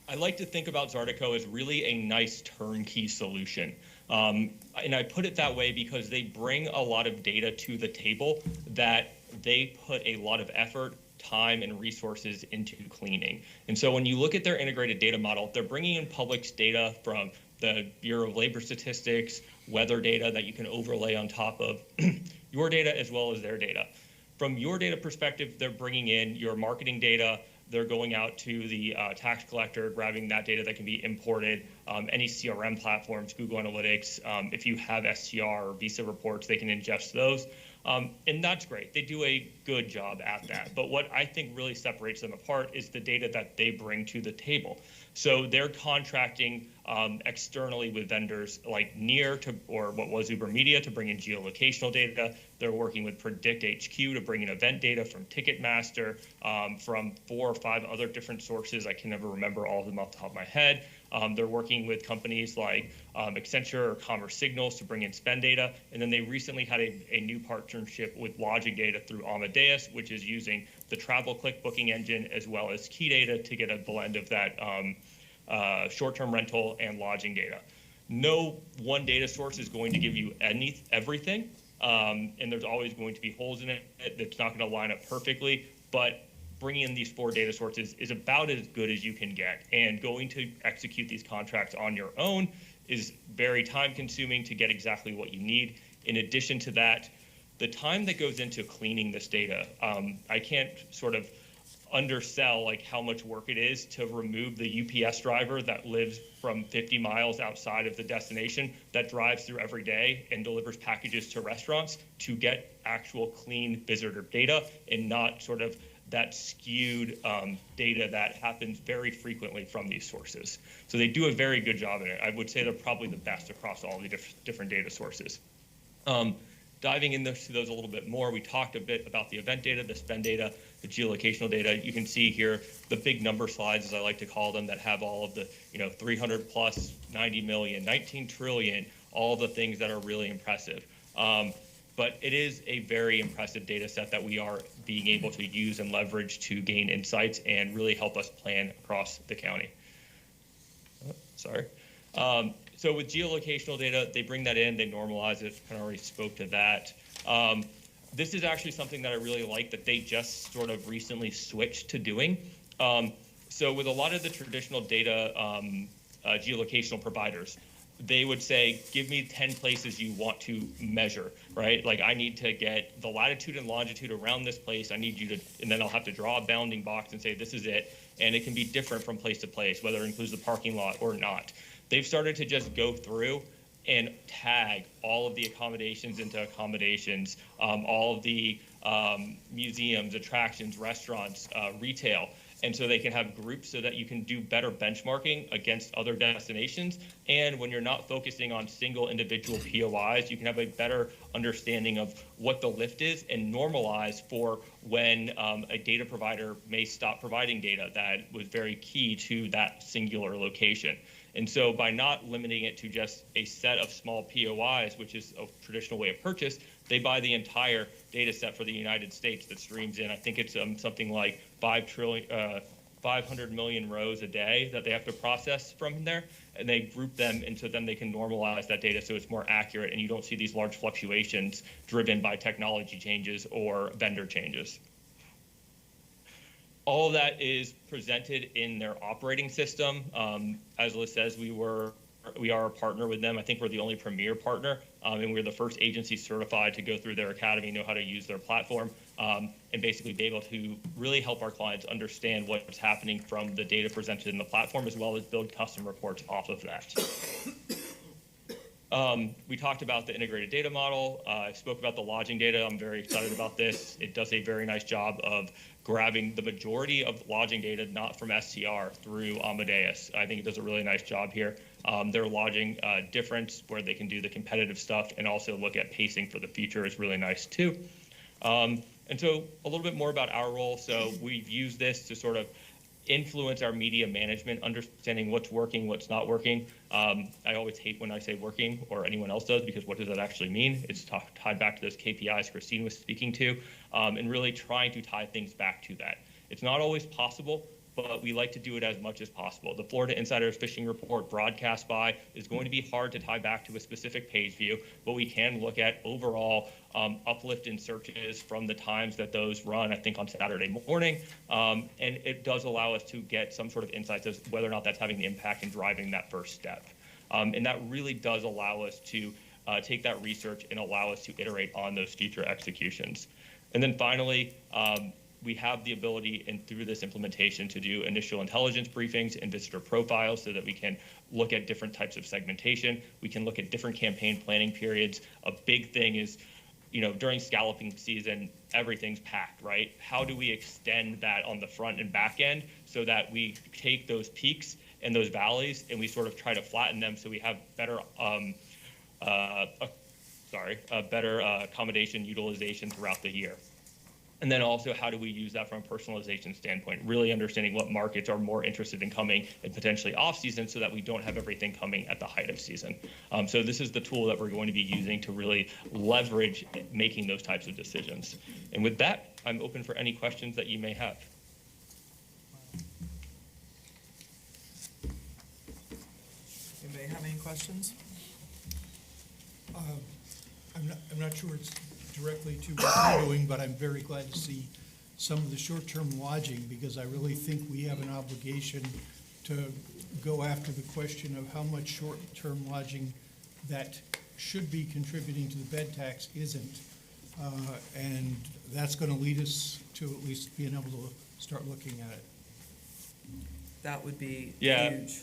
I like to think about Zartico as really a nice turnkey solution. And I put it that way because they bring a lot of data to the table that they put a lot of effort, time, and resources into cleaning. And so when you look at their integrated data model, they're bringing in public data from the Bureau of Labor Statistics, weather data that you can overlay on top of your data as well as their data. From your data perspective, they're bringing in your marketing data. They're going out to the tax collector, grabbing that data that can be imported, any CRM platforms, Google Analytics. If you have STR or Visa reports, they can ingest those. And that's great. They do a good job at that. But what I think really separates them apart is the data that they bring to the table. So they're contracting externally with vendors like Near or what was Uber Media to bring in geolocational data. They're working with Predict HQ to bring in event data from Ticketmaster, from 4 or 5 other different sources. I can never remember all of them off the top of my head. They're working with companies like Accenture or Commerce Signals to bring in spend data. And then they recently had a new partnership with lodging data through Amadeus, which is using the travel click booking engine as well as key data to get a blend of that short-term rental and lodging data. No one data source is going to give you everything, and there's always going to be holes in it that's not going to line up perfectly, but bringing in these 4 data sources is about as good as you can get. And going to execute these contracts on your own is very time-consuming to get exactly what you need. In addition to that, the time that goes into cleaning this data, I can't sort of undersell like how much work it is to remove the UPS driver that lives from 50 miles outside of the destination that drives through every day and delivers packages to restaurants to get actual clean visitor data and not sort of that skewed data that happens very frequently from these sources. So they do a very good job in it. I would say they're probably the best across all the different data sources. Diving into those a little bit more, we talked a bit about the event data, the spend data, the geolocational data. You can see here the big number slides, as I like to call them, that have all of the 300 plus, 90 million, 19 trillion, all the things that are really impressive. But it is a very impressive data set that we are being able to use and leverage to gain insights and really help us plan across the county. So with geolocational data, they bring that in, they normalize it, kind of already spoke to that. This is actually something that I really like that they just sort of recently switched to doing. So with a lot of the traditional data geolocational providers, they would say, give me 10 places you want to measure, right? Like I need to get the latitude and longitude around this place. I need you to, and then I'll have to draw a bounding box and say, this is it. And it can be different from place to place, whether it includes the parking lot or not. They've started to just go through and tag all of the accommodations into accommodations, all of the museums, attractions, restaurants, retail. And so they can have groups so that you can do better benchmarking against other destinations. And when you're not focusing on single individual POIs, you can have a better understanding of what the lift is and normalize for when a data provider may stop providing data that was very key to that singular location. And so by not limiting it to just a set of small POIs, which is a traditional way of purchase, they buy the entire data set for the United States that streams in. I think it's something like 500 million rows a day that they have to process from there, and they group them, and so then they can normalize that data so it's more accurate, and you don't see these large fluctuations driven by technology changes or vendor changes. All of that is presented in their operating system. As Liz says, we were we are a partner with them. I think we're the only premier partner, and we're the first agency certified to go through their academy, know how to use their platform, and basically be able to really help our clients understand what's happening from the data presented in the platform, as well as build custom reports off of that. We talked about the integrated data model. I spoke about the lodging data. I'm very excited about this. It does a very nice job of grabbing the majority of lodging data, not from STR, through Amadeus. I think it does a really nice job here. Their lodging difference, where they can do the competitive stuff and also look at pacing for the future, is really nice too. And so a little bit more about our role. So we've used this to sort of influence our media management, understanding what's working, what's not working. I always hate when I say working, or anyone else does, because what does that actually mean? It's tied back to those KPIs Christine was speaking to, and really trying to tie things back to that. It's not always possible, but we like to do it as much as possible. The Florida Insider's Fishing Report broadcast by is going to be hard to tie back to a specific page view, but we can look at overall uplift in searches from the times that those run, I think on Saturday morning, and it does allow us to get some sort of insights as whether or not that's having the impact in driving that first step. And that really does allow us to take that research and allow us to iterate on those future executions. And then finally, we have the ability, and through this implementation, to do initial intelligence briefings and visitor profiles so that we can look at different types of segmentation. We can look at different campaign planning periods. A big thing is, during scalloping season, everything's packed, right? How do we extend that on the front and back end so that we take those peaks and those valleys and we sort of try to flatten them so we have better better accommodation utilization throughout the year? And then also, how do we use that from a personalization standpoint, really understanding what markets are more interested in coming and potentially off season so that we don't have everything coming at the height of season. So this is the tool that we're going to be using to really leverage making those types of decisions. And with that, I'm open for any questions that you may have. Anybody have any questions? I'm not sure it's directly to what you're doing, but I'm very glad to see some of the short-term lodging, because I really think we have an obligation to go after the question of how much short-term lodging that should be contributing to the bed tax isn't. And that's going to lead us to at least being able to start looking at it. That would be Yeah. huge.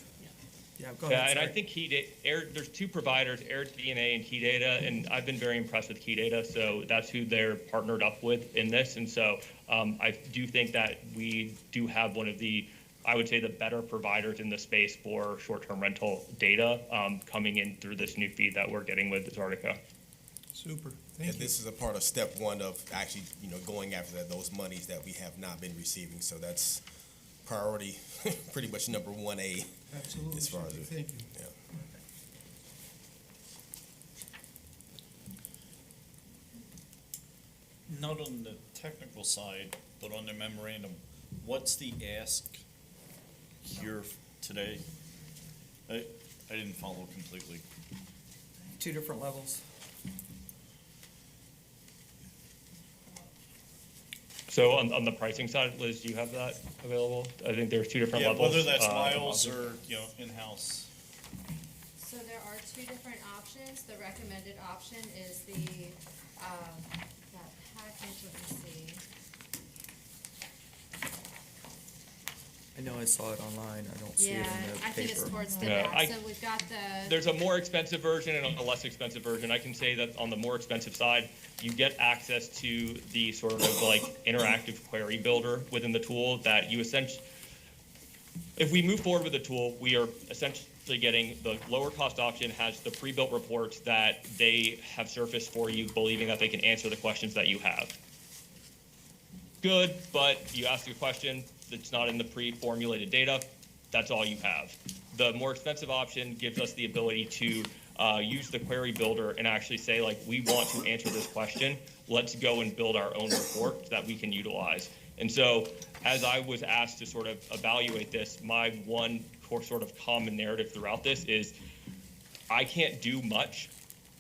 Yeah, go ahead. And I sorry. think there's two providers, AirDNA and KeyData, and I've been very impressed with KeyData, so that's who they're partnered up with in this. And so I do think that we do have one of the, I would say, the better providers in the space for short-term rental data coming in through this new feed that we're getting with Zartica. Super, And thank you. this is a part of step one of actually, going after those monies that we have not been receiving. So that's priority, pretty much number 1A. Absolutely, as far as super. it- Thank you. Yeah. Not on the technical side, but on the memorandum, what's the ask here today? I didn't follow completely. Two different levels. So on the pricing side, Liz, do you have that available? I think there's two different Yeah, levels. whether that's miles or, in-house. So there are two different options. The recommended option is the, that package, let me see. I know I saw it online. I don't see it Yeah, in the paper. I think it's towards the Yeah, back. So we've got the, There's a more expensive version and a less expensive version. I can say that on the more expensive side, you get access to the sort of like interactive query builder within the tool that you essentially, if we move forward with the tool, we are essentially getting the lower cost option has the pre-built reports that they have surfaced for you, believing that they can answer the questions that you have. Good, but you ask a question that's not in the pre-formulated data, that's all you have. The more expensive option gives us the ability to use the query builder and actually say, like, we want to answer this question. Let's go and build our own report that we can utilize. And so as I was asked to sort of evaluate this, my one sort of common narrative throughout this is I can't do much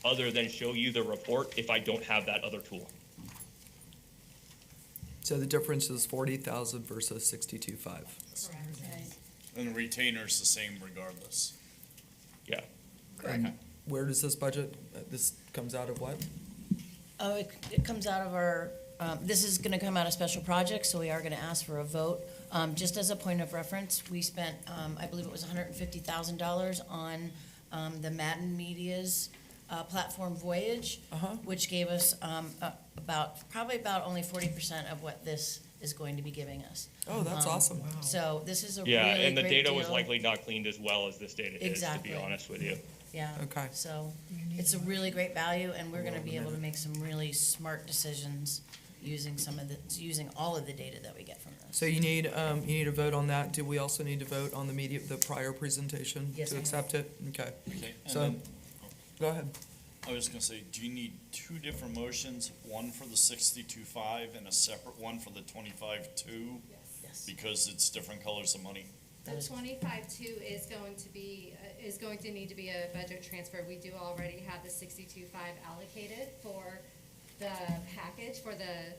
other than show you the report if I don't have that other tool. So the difference is 40,000 versus 62.5. And the retainer's the same regardless. Yeah. And where does this budget, this comes out of what? Oh, it comes out of our, this is gonna come out of special projects, so we are gonna ask for a vote. Just as a point of reference, we spent, I believe it was $150,000 on, the Madden Media's, platform Voyage, which gave us, probably about only 40% of what this is going to be giving us. Oh, that's awesome. So this is a really Yeah, great deal. and the data was likely not cleaned as well as this data is, to Exactly. be honest with you. Yeah. Okay. So it's a really great value, and we're gonna be able to make some really smart decisions using using all of the data that we get from this. So you need a vote on that. Do we also need to vote on the prior presentation Yes, to I accept it? Okay. Okay, and So, then, go ahead. I was gonna say, do you need two different motions, one for the 62.5 and a separate one for the 25.2? Yes. Because it's different colors of money? The 25.2 is going to need to be a budget transfer. We do already have the 62.5 allocated for the package, for the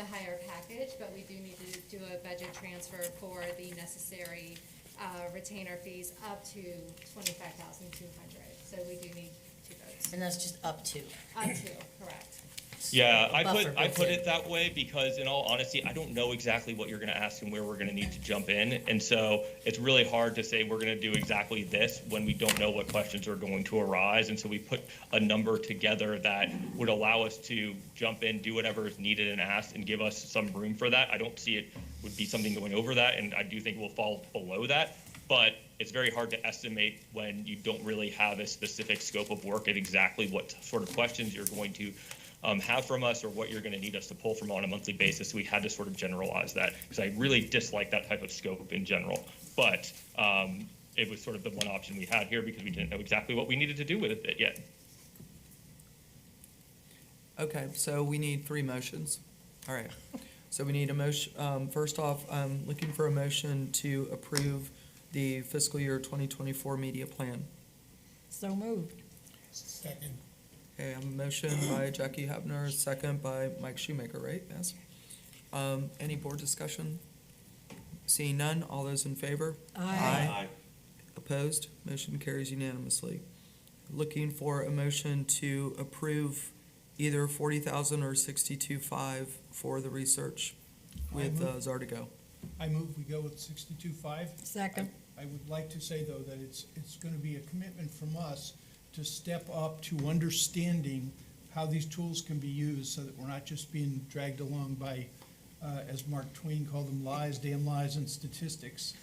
higher package, but we do need to do a budget transfer for the necessary retainer fees up to 25,200. So we do need two votes. And that's just up to. Up to, correct. Yeah, I Buffer put built in. it that way because in all honesty, I don't know exactly what you're gonna ask and where we're gonna need to jump in. And so it's really hard to say we're gonna do exactly this when we don't know what questions are going to arise. And so we put a number together that would allow us to jump in, do whatever is needed and asked, and give us some room for that. I don't see it would be something going over that, and I do think we'll fall below that. But it's very hard to estimate when you don't really have a specific scope of work at exactly what sort of questions you're going to have from us or what you're going to need us to pull from on a monthly basis. We had to sort of generalize that because I really dislike that type of scope in general. But it was sort of the one option we had here because we didn't know exactly what we needed to do with it yet. Okay, so we need three motions. All right. So we need a motion, first off, I'm looking for a motion to approve the fiscal year 2024 media plan. So moved. Second. Okay, I have a motion by Jackie Hebner, second by Mike Shoemaker, right? Yes. Any board discussion? Seeing none, all those in favor? Aye. Opposed? Motion carries unanimously. Looking for a motion to approve either 40,000 or 62.5 for the research with Zardigo. I move we go with 62.5. Second. I would like to say, though, that it's going to be a commitment from us to step up to understanding how these tools can be used so that we're not just being dragged along by, as Mark Twain called them, lies, damn lies, and statistics.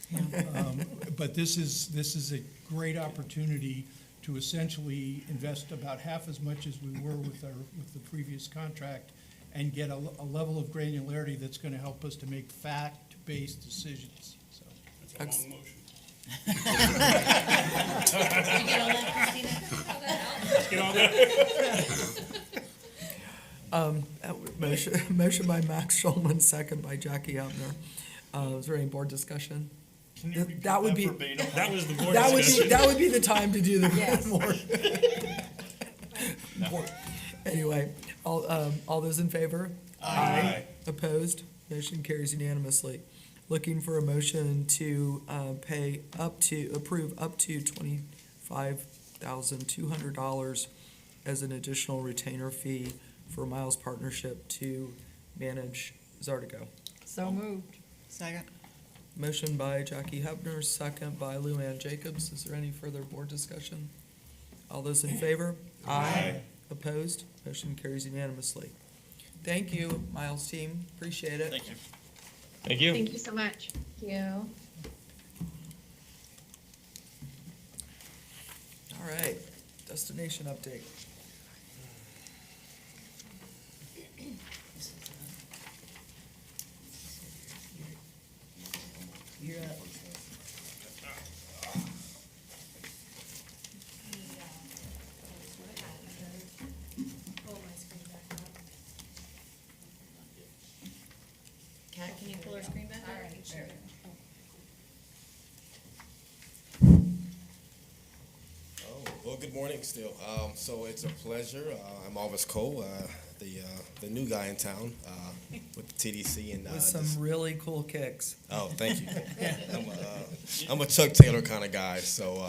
But this is a great opportunity to essentially invest about half as much as we were with the previous contract and get a level of granularity that's going to help us to make fact-based decisions. So. That's a long motion. Did you get all that, Christina? Let's get on that. Motion by Max Schulman, second by Jackie Hebner. Is there any board discussion? Can you repeat That would be- verbatim? That was the board That discussion. would be the time to do the Yes. more. Anyway, all those in favor? Aye. Opposed? Motion carries unanimously. Looking for a motion to approve up to $25,200 as an additional retainer fee for Miles Partnership to manage Zardigo. So moved. Second. Motion by Jackie Hebner, second by Lou Ann Jacobs. Is there any further board discussion? All those in favor? Aye. Opposed? Motion carries unanimously. Thank you, Miles team. Appreciate it. Thank you. Thank you. Thank you so much. Thank you. All right, destination update. You're up. Pull my screen back up. Kat, can you pull her screen back up? All right, sure. Well, good morning still. So it's a pleasure. I'm Alvis Cole. the new guy in town with the TDC and With some really cool kicks. Oh, thank you. I'm a Chuck Taylor kind of guy, so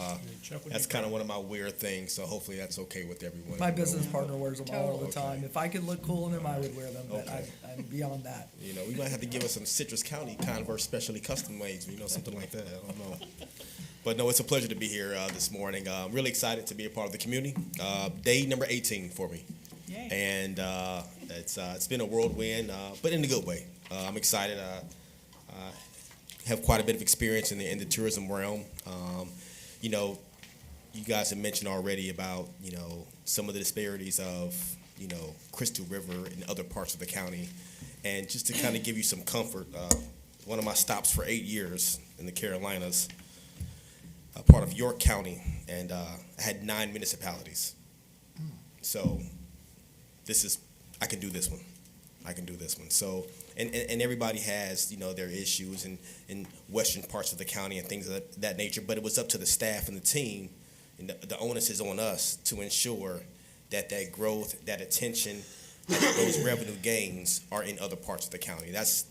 that's kind of one of my weird things. So hopefully that's okay with everyone. My business partner wears them all the Okay. time. If I could look cool in them, I would wear them, but Okay. I'm beyond that. You know, we might have to give us some Citrus County Converse specially custom made, something like that. I don't know. But no, it's a pleasure to be here this morning. I'm really excited to be a part of the community. Day number 18 for me. Yay. And it's been a whirlwind, but in a good way. I'm excited. Have quite a bit of experience in the tourism realm. You know, you guys have mentioned already about some of the disparities of Crystal River and other parts of the county, and just to kind of give you some comfort, one of my stops for 8 years in the Carolinas, a part of York County, and I had 9 municipalities. So I can do this one. I can do this one. So, and everybody has, their issues in western parts of the county and things of that nature, but it was up to the staff and the team, and the onus is on us to ensure that growth, that attention, those revenue gains are in other parts of the county. That's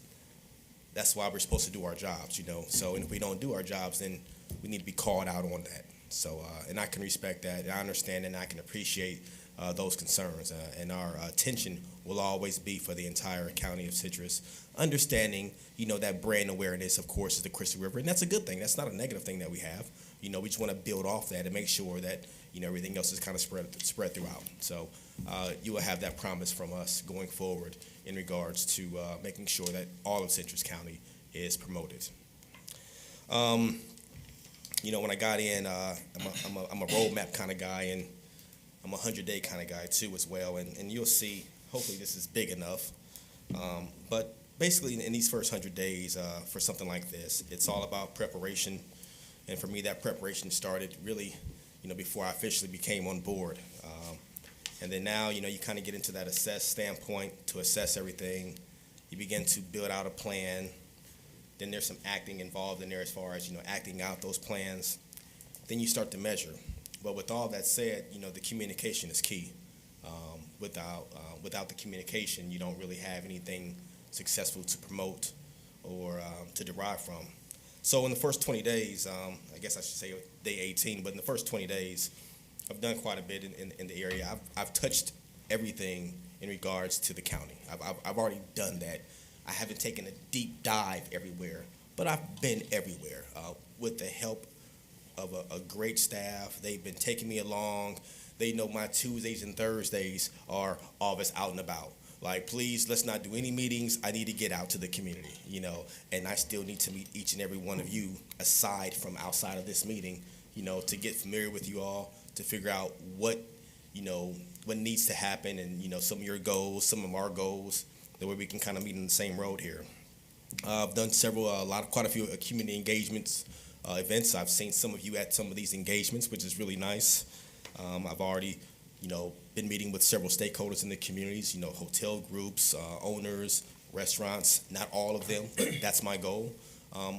why we're supposed to do our jobs, So, and if we don't do our jobs, then we need to be called out on that. So, and I can respect that, and I understand and I can appreciate those concerns, and our attention will always be for the entire county of Citrus. Understanding, that brand awareness, of course, is the Crystal River, and that's a good thing. That's not a negative thing that we have. We just want to build off that and make sure that everything else is kind of spread throughout. So you will have that promise from us going forward in regards to making sure that all of Citrus County is promoted. When I got in, I'm a roadmap kind of guy, and I'm a 100-day kind of guy too as well, and you'll see, hopefully this is big enough, but basically in these first 100 days for something like this, it's all about preparation, and for me that preparation started really, before I officially became on board, and then now, you kind of get into that standpoint to assess everything, you begin to build out a plan, then there's some acting involved in there as far as, acting out those plans, then you start to measure. But with all that said, the communication is key. Without the communication, you don't really have anything successful to promote or to derive from. So in the first 20 days, I guess I should say day 18, but in the first 20 days, I've done quite a bit in the area. I've touched everything in regards to the county. I've already done that. I haven't taken a deep dive everywhere, but I've been everywhere with the help of a great staff. They've been taking me along. They know my Tuesdays and Thursdays are always out and about. Like, please, let's not do any meetings. I need to get out to the community, and I still need to meet each and every one of you aside from outside of this meeting, to get familiar with you all, to figure out what needs to happen, and, some of your goals, some of our goals, the way we can kind of meet on the same road here. I've done quite a few community engagements, events. I've seen some of you at some of these engagements, which is really nice. I've already, been meeting with several stakeholders in the communities, hotel groups, owners, restaurants, not all of them, but that's my goal.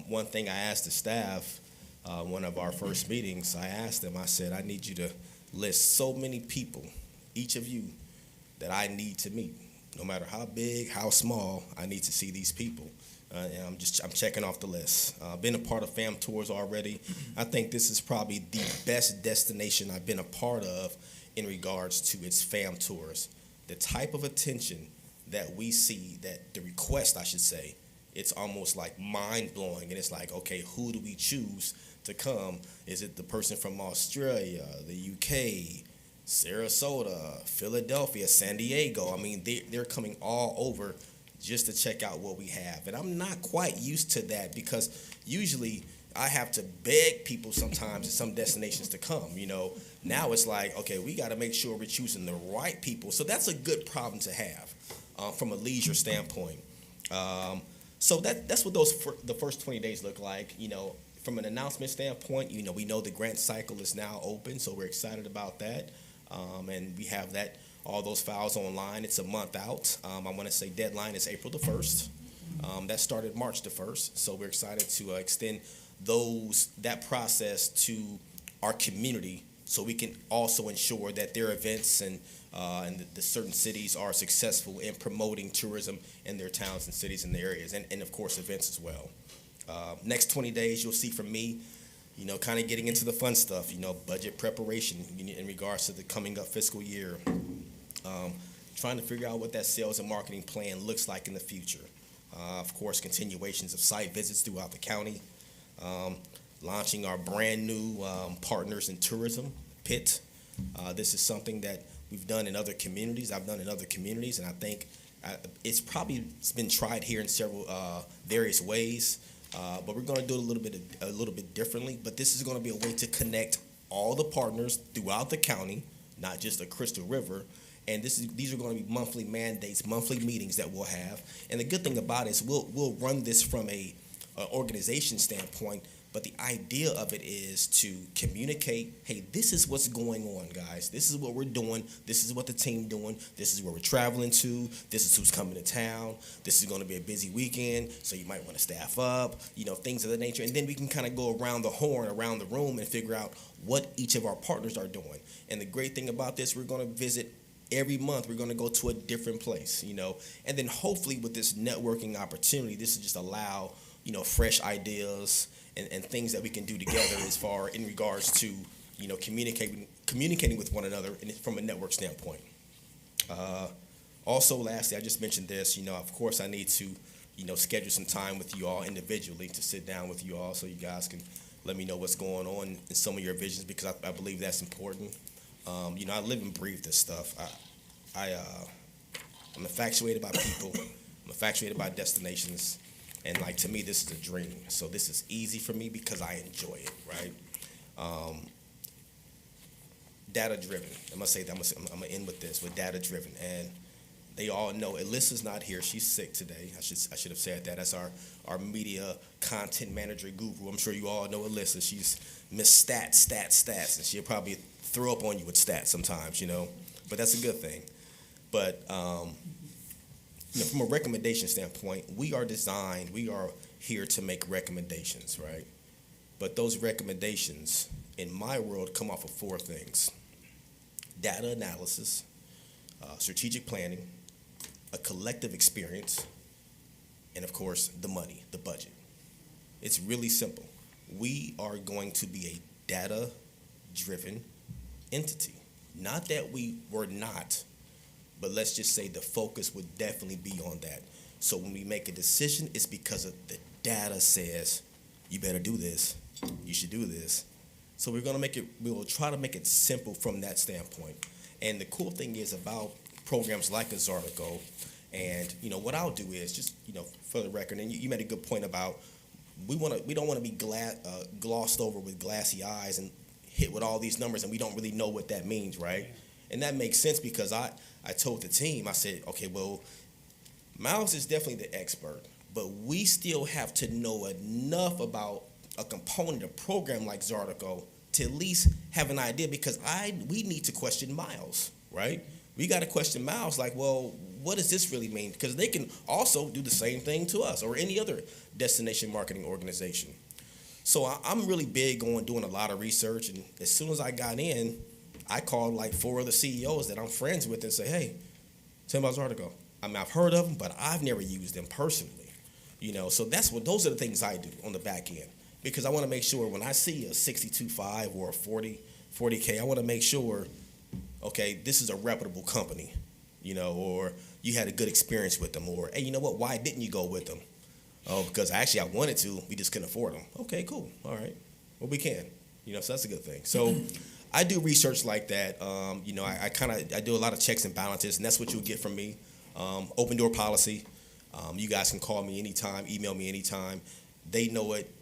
One thing I asked the staff, one of our first meetings, I asked them, I said, I need you to list so many people, each of you, that I need to meet. No matter how big, how small, I need to see these people. And I'm checking off the list. Been a part of fam tours already. I think this is probably the best destination I've been a part of in regards to its fam tours. The type of attention that we see, that the request, I should say, it's almost like mind-blowing. And it's like, okay, who do we choose to come? Is it the person from Australia, the UK, Sarasota, Philadelphia, San Diego? I mean, they're coming all over just to check out what we have. And I'm not quite used to that because usually I have to beg people sometimes at some destinations to come, Now it's like, okay, we got to make sure we're choosing the right people. So that's a good problem to have from a leisure standpoint. So that's what the first 20 days look like, From an announcement standpoint, we know the grant cycle is now open, so we're excited about that. And we have all those files online. It's a month out. I want to say deadline is April the 1st. That started March the 1st. So we're excited to extend that process to our community so we can also ensure that their events and the certain cities are successful in promoting tourism in their towns and cities and the areas, and of course events as well. Next 20 days, you'll see from me, kind of getting into the fun stuff, budget preparation in regards to the coming up fiscal year, trying to figure out what that sales and marketing plan looks like in the future. Of course, continuations of site visits throughout the county, launching our brand new Partners in Tourism, PIT. This is something that we've done in other communities. I've done in other communities, and I think it's been tried here in several various ways. But we're going to do it a little bit differently. But this is going to be a way to connect all the partners throughout the county, not just the Crystal River. And these are going to be monthly mandates, monthly meetings that we'll have. And the good thing about it is we'll run this from a organization standpoint. But the idea of it is to communicate, hey, this is what's going on, guys. This is what we're doing. This is what the team doing. This is where we're traveling to. This is who's coming to town. This is going to be a busy weekend, so you might want to staff up, things of that nature. And then we can kind of go around the horn, around the room, and figure out what each of our partners are doing. And the great thing about this, we're going to visit every month. We're going to go to a different place, And then hopefully with this networking opportunity, this will just allow, fresh ideas and things that we can do together as far in regards to, communicating with one another from a network standpoint. Also, lastly, I just mentioned this, of course I need to, schedule some time with you all individually to sit down with you all so you guys can let me know what's going on in some of your visions, because I believe that's important. I live and breathe this stuff. I'm infatuated by people. I'm infatuated by destinations. And to me, this is a dream. So this is easy for me because I enjoy it, right? Data driven. I'm gonna say that. I'm gonna end with this, with data driven. And they all know Alyssa's not here. She's sick today. I should have said that. That's our media content manager guru. I'm sure you all know Alyssa. She's Miss Stats, and she'll probably throw up on you with stats sometimes, But that's a good thing. But from a recommendation standpoint, we are here to make recommendations, right? But those recommendations, in my world, come off of four things: data analysis, strategic planning, a collective experience, and of course, the money, the budget. It's really simple. We are going to be a data-driven entity. Not that we were not, but let's just say the focus would definitely be on that. So when we make a decision, it's because of the data says, you better do this, you should do this. So we will try to make it simple from that standpoint. And the cool thing is about programs like a Zartico, and what I'll do is just, for the record, and you made a good point about we don't want to be glossed over with glassy eyes and hit with all these numbers and we don't really know what that means, right? And that makes sense because I told the team, I said, okay, well, Miles is definitely the expert, but we still have to know enough about a component, a program like Zartico, to at least have an idea, because we need to question Miles, right? We got to question Miles like, well, what does this really mean? Because they can also do the same thing to us or any other destination marketing organization. So I'm really big on doing a lot of research, and as soon as I got in, I called like 4 other CEOs that I'm friends with and say, hey, tell me about Zartico. I mean, I've heard of them, but I've never used them personally. So those are the things I do on the back end, because I want to make sure when I see a 62.5 or a 40K, I want to make sure, okay, this is a reputable company, or you had a good experience with them, or, hey, you know what, why didn't you go with them? Oh, because actually I wanted to, we just couldn't afford them. Okay, cool, all right, well, we can, so that's a good thing. So I do research like that. I do a lot of checks and balances, and that's what you'll get from me. Open door policy. You guys can call me anytime, email me anytime. They know it.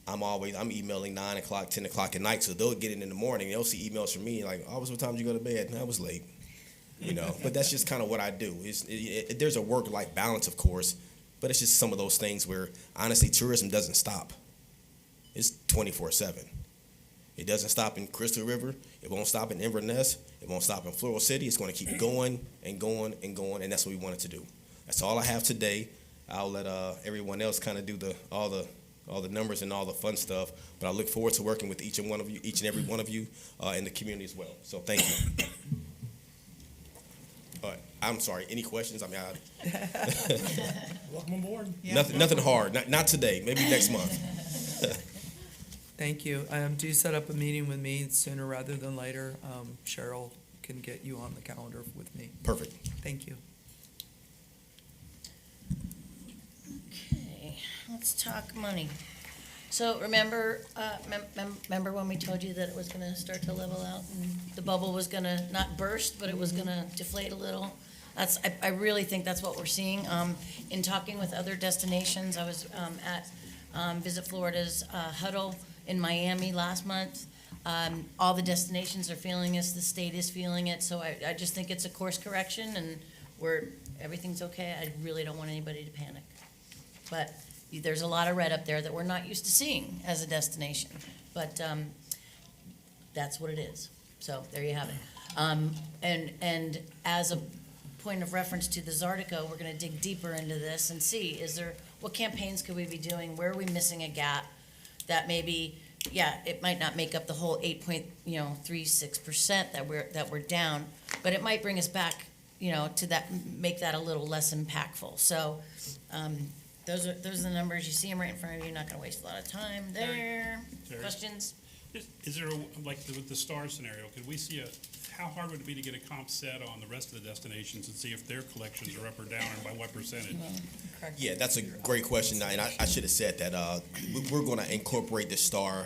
I'm emailing 9 o'clock, 10 o'clock at night, so they'll get it in the morning. They'll see emails from me like, what time did you go to bed? I was late. But that's just kind of what I do. There's a work-life balance, of course, but it's just some of those things where, honestly, tourism doesn't stop. It's 24/7. It doesn't stop in Crystal River. It won't stop in Inverness. It won't stop in Floral City. It's going to keep going and going and going, and that's what we wanted to do. That's all I have today. I'll let everyone else kind of do all the all the numbers and all the fun stuff. But I look forward to working with each and every one of you in the community as well. So thank you. I'm sorry. Any questions? I mean, Welcome aboard. nothing hard. Not today. Maybe next month. Thank you. Do set up a meeting with me sooner rather than later. Cheryl can get you on the calendar with me. Perfect. Thank you. Okay, let's talk money. So remember, remember when we told you that it was gonna start to level out and the bubble was gonna not burst, but it was gonna deflate a little? I really think that's what we're seeing. In talking with other destinations, I was at Visit Florida's huddle in Miami last month. All the destinations are feeling this, the state is feeling it, so I just think it's a course correction and everything's okay. I really don't want anybody to panic. But there's a lot of red up there that we're not used to seeing as a destination, but that's what it is. So there you have it. And as a point of reference to the Zartico, we're going to dig deeper into this and see what campaigns could we be doing? Where are we missing a gap that maybe, it might not make up the whole 8.36% that we're down, but it might bring us back, to that, make that a little less impactful. So. Those are the numbers. You see them right in front of you. You're not going to waste a lot of time there. Terry. Questions? Is there, with the star scenario, could we see how hard would it be to get a comp set on the rest of the destinations and see if their collections are up or down and by what percentage? Yeah, that's a great question, and I should have said that we're going to incorporate the star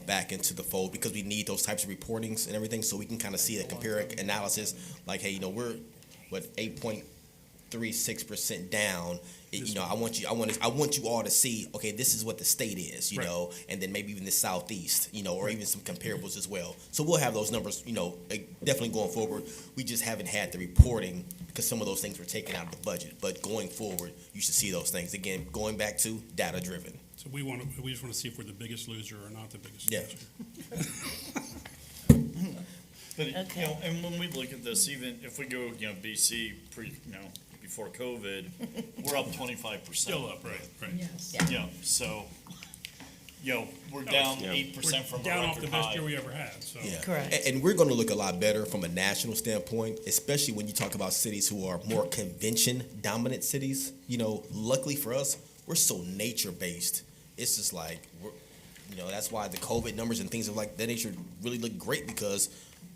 back into the fold because we need those types of reportings and everything, so we can kind of see a comparative analysis. Like, hey, we're 8.36% down. I want you all to see, okay, this is what the state is, you know, and then maybe even the Southeast, or even some comparables as well. So we'll have those numbers, definitely going forward. We just haven't had the reporting because some of those things were taken out of the budget. But going forward, you should see those things. Again, going back to data driven. So we just want to see if we're the biggest loser or not the biggest loser. But, and when we look at this, even if we go, BC before COVID, we're up 25%. Still up, right. Yes. Yeah, so, we're down 8% from a down off record the best high. year we ever had, so. Yeah. Correct. And we're going to look a lot better from a national standpoint, especially when you talk about cities who are more convention-dominant cities. Luckily for us, we're so nature-based. It's just like, that's why the COVID numbers and things of like that nature really look great because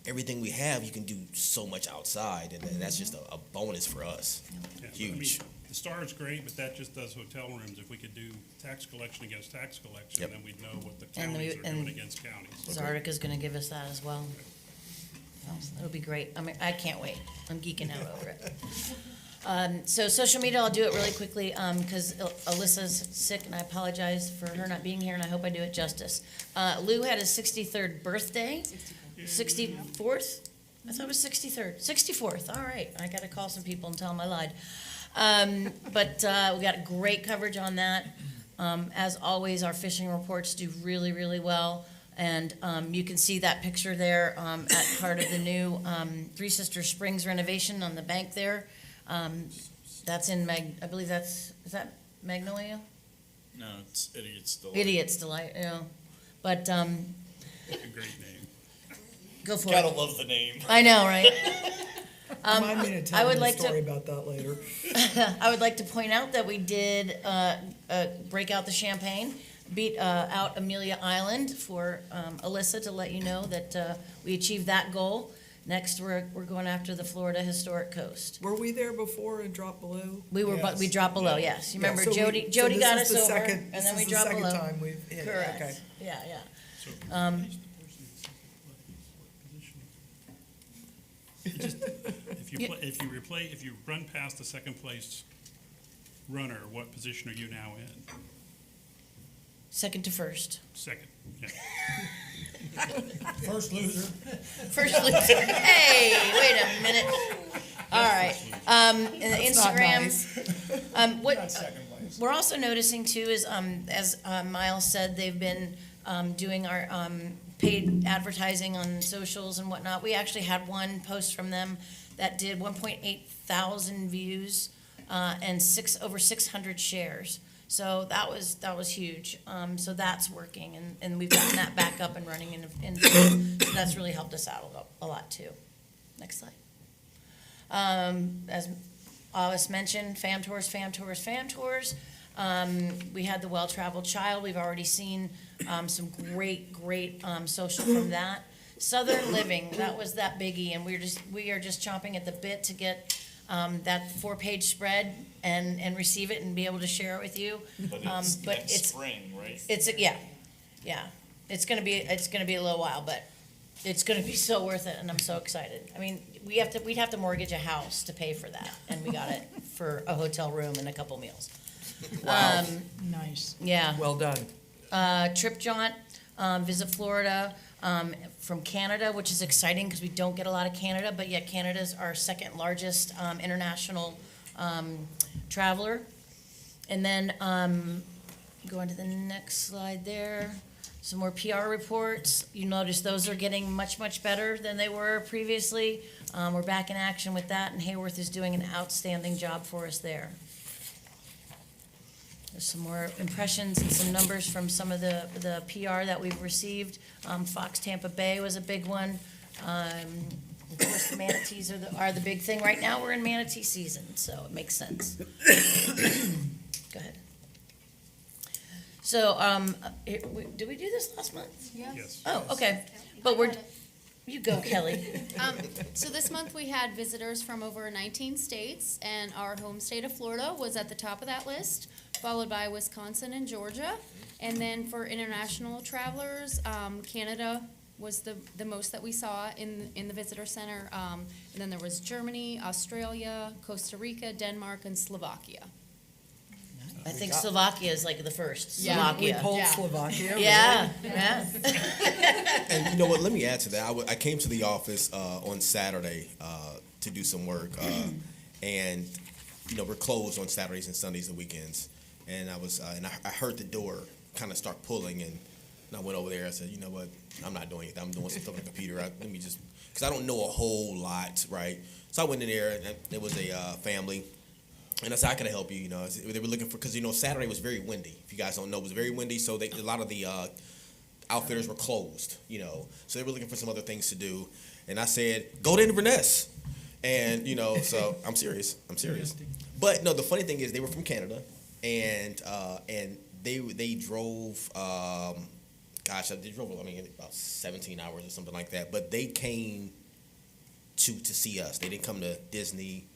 everything we have, you can do so much outside, and that's just a bonus for us. Yeah, Huge. The star is great, but that just does hotel rooms. If we could do tax collection against tax collection, then we'd know what the counties are doing against counties. Zartica's going to give us that as well. It'll be great. I can't wait. I'm geeking out over it. So social media, I'll do it really quickly because Alyssa's sick, and I apologize for her not being here, and I hope I do it justice. Lou had his 63rd birthday. 64th? I thought it was 63rd. 64th. All right. I got to call some people and tell them I lied. But we got great coverage on that. As always, our fishing reports do really, really well. And you can see that picture there at part of the new Three Sisters Springs renovation on the bank there. That's in I believe is that Magnolia? No, it's Idiot's Delight. Idiot's Delight, But A great name. go for Gotta it. love the name. I know, right? Remind me to tell I would you a like story about that later. I would like to point out that we did break out the champagne, beat out Amelia Island for Alyssa to let you know that we achieved that goal. Next, we're going after the Florida Historic Coast. Were we there before and dropped below? We were, Yes. we dropped below. Yes, you Yeah, remember so Jody got us over, and this then we is the dropped second below. time we've hit it. Correct. Okay. Yeah. If you run past the second place runner, what position are you now in? Second to first. Second, yeah. First loser. First loser. Hey, wait a minute. All right. And the That's not Instagram. We're also noticing too is, as Miles said, they've been doing our paid advertising on socials and whatnot. We actually had one post from them that did 1.8 thousand views and over 600 shares. So that was huge. So that's working, and we've gotten that back up and running, and so that's really helped us out a lot too. Next slide. As Alice mentioned, fam tours. We had the Well-Traveled Child. We've already seen some great social from that. Southern Living, that was that biggie, and we are just chomping at the bit to get that 4-page spread and receive it and be able to share it with you. But it's next spring, right? Yeah. It's gonna be a little while, but it's gonna be so worth it, and I'm so excited. I mean, we'd have to mortgage a house to pay for that, and we got it for a hotel room and a couple meals. Wow. Nice. Yeah. Well done. Trip jaunt, visit Florida, from Canada, which is exciting because we don't get a lot of Canada, but yet Canada's our second largest international traveler. And then go on to the next slide there. Some more PR reports. You notice those are getting much better than they were previously. We're back in action with that, and Hayworth is doing an outstanding job for us there. There's some more impressions and some numbers from some of the PR that we've received. Fox Tampa Bay was a big one. Of course, the manatees are the big thing. Right now, we're in manatee season, so it makes sense. Go ahead. So, did we do this last month? Yes. Oh, okay. But you go, Kelly. So this month we had visitors from over 19 states, and our home state of Florida was at the top of that list, followed by Wisconsin and Georgia. And then for international travelers, Canada was the most that we saw in the visitor center. And then there was Germany, Australia, Costa Rica, Denmark, and Slovakia. I think Slovakia is like the first. Yeah, Slovakia. we pulled Slovakia. Yeah, really? yeah. And you know what? Let me add to that. I came to the office on Saturday to do some work, and you know we're closed on Saturdays and Sundays and weekends. And I heard the door kind of start pulling, and I went over there. I said, you know what? I'm not doing it. I'm doing some stuff on the computer. Let me just, because I don't know a whole lot, right? So I went in there, and there was a family. And I said, how can I help you? You know, they were looking for, because, you know, Saturday was very windy. If you guys don't know, it was very windy, so a lot of the outfitters were closed, you know. So they were looking for some other things to do. And I said, go to Inverness. And, you know, so I'm serious. But, no, the funny thing is they were from Canada, and they drove, they drove, about 17 hours or something like that. But they came to see us. They didn't come to Disney.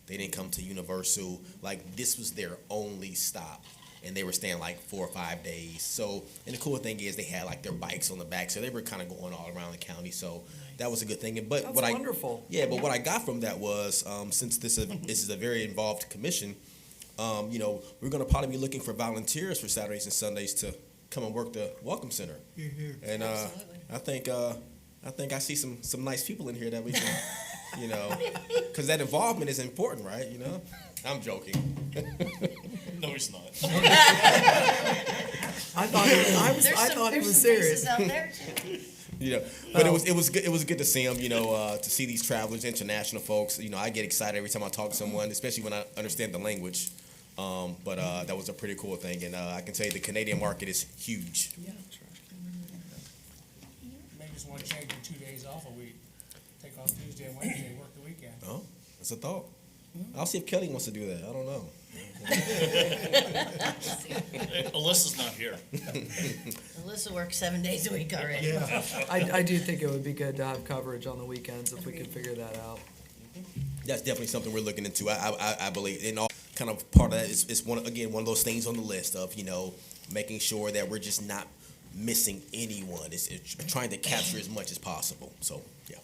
They didn't come to Universal. Like, this was their only stop. And they were staying like 4 or 5 days. So, and the cool thing is they had like their bikes on the back. So they were kind of going all around the county. So that was a good thing. But That's wonderful. But what I got from that was, since this is a very involved commission, you know, we're going to probably be looking for volunteers for Saturdays and Sundays to come and work the Welcome Center. And I think I see some nice people in here that we can, you know, because that involvement is important, right? You know, I'm joking. No, he's not. I thought he was serious. Out there too. You know, but it was good. It was good to see them. You know, to see these travelers, international folks. You know, I get excited every time I talk to someone, especially when I understand the language. But that was a pretty cool thing, and I can tell you the Canadian market is huge. Maybe just want to change your 2 days off a week. Take off Tuesday and Wednesday, work the weekend. Oh, that's a thought. I'll see if Kelly wants to do that. I don't know. Alyssa's not here. Alyssa works 7 days a week already. Yeah, I do think it would be good to have coverage on the weekends if we could figure that out. That's definitely something we're looking into. I believe, and all kind of part of that is one of those things on the list of, you know, making sure that we're just not missing anyone. It's trying to capture as much as possible. So yeah.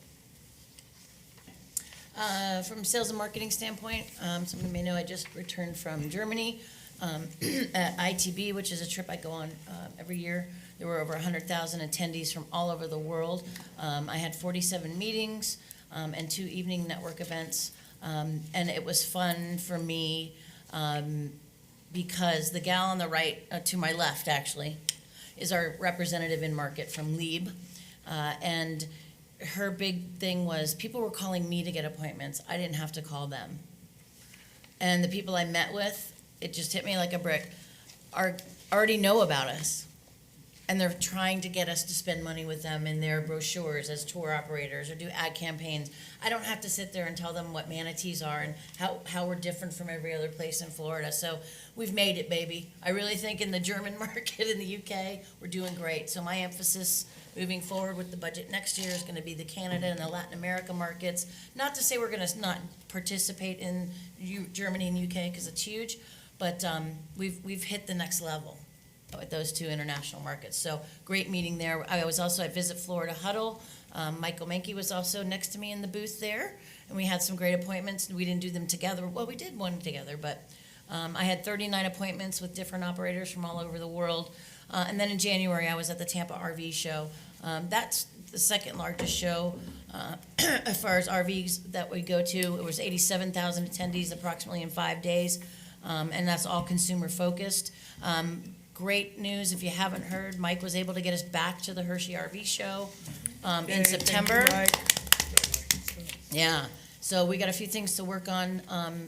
From sales and marketing standpoint, some of you may know I just returned from Germany at ITB, which is a trip I go on every year. There were over 100,000 attendees from all over the world. I had 47 meetings and 2 evening network events, and it was fun for me because the gal on the right, to my left actually, is our representative in market from Lieb, and her big thing was people were calling me to get appointments. I didn't have to call them. And the people I met with, it just hit me like a brick. already know about us. And they're trying to get us to spend money with them in their brochures as tour operators or do ad campaigns. I don't have to sit there and tell them what manatees are and how we're different from every other place in Florida. So we've made it, baby. I really think in the German market, in the UK, we're doing great. So my emphasis moving forward with the budget next year is going to be the Canada and the Latin America markets. Not to say we're going to not participate in Germany and UK because it's huge, but we've hit the next level with those two international markets. So great meeting there. I was also at Visit Florida Huddle. Michael Menke was also next to me in the booth there, and we had some great appointments. We didn't do them together. Well, we did one together, but I had 39 appointments with different operators from all over the world. And then in January, I was at the Tampa RV show. That's the second largest show as far as RVs that we go to. It was 87,000 attendees approximately in 5 days, and that's all consumer focused. Great news, if you haven't heard, Mike was able to get us back to the Hershey RV show in September. Yeah, so we got a few things to work on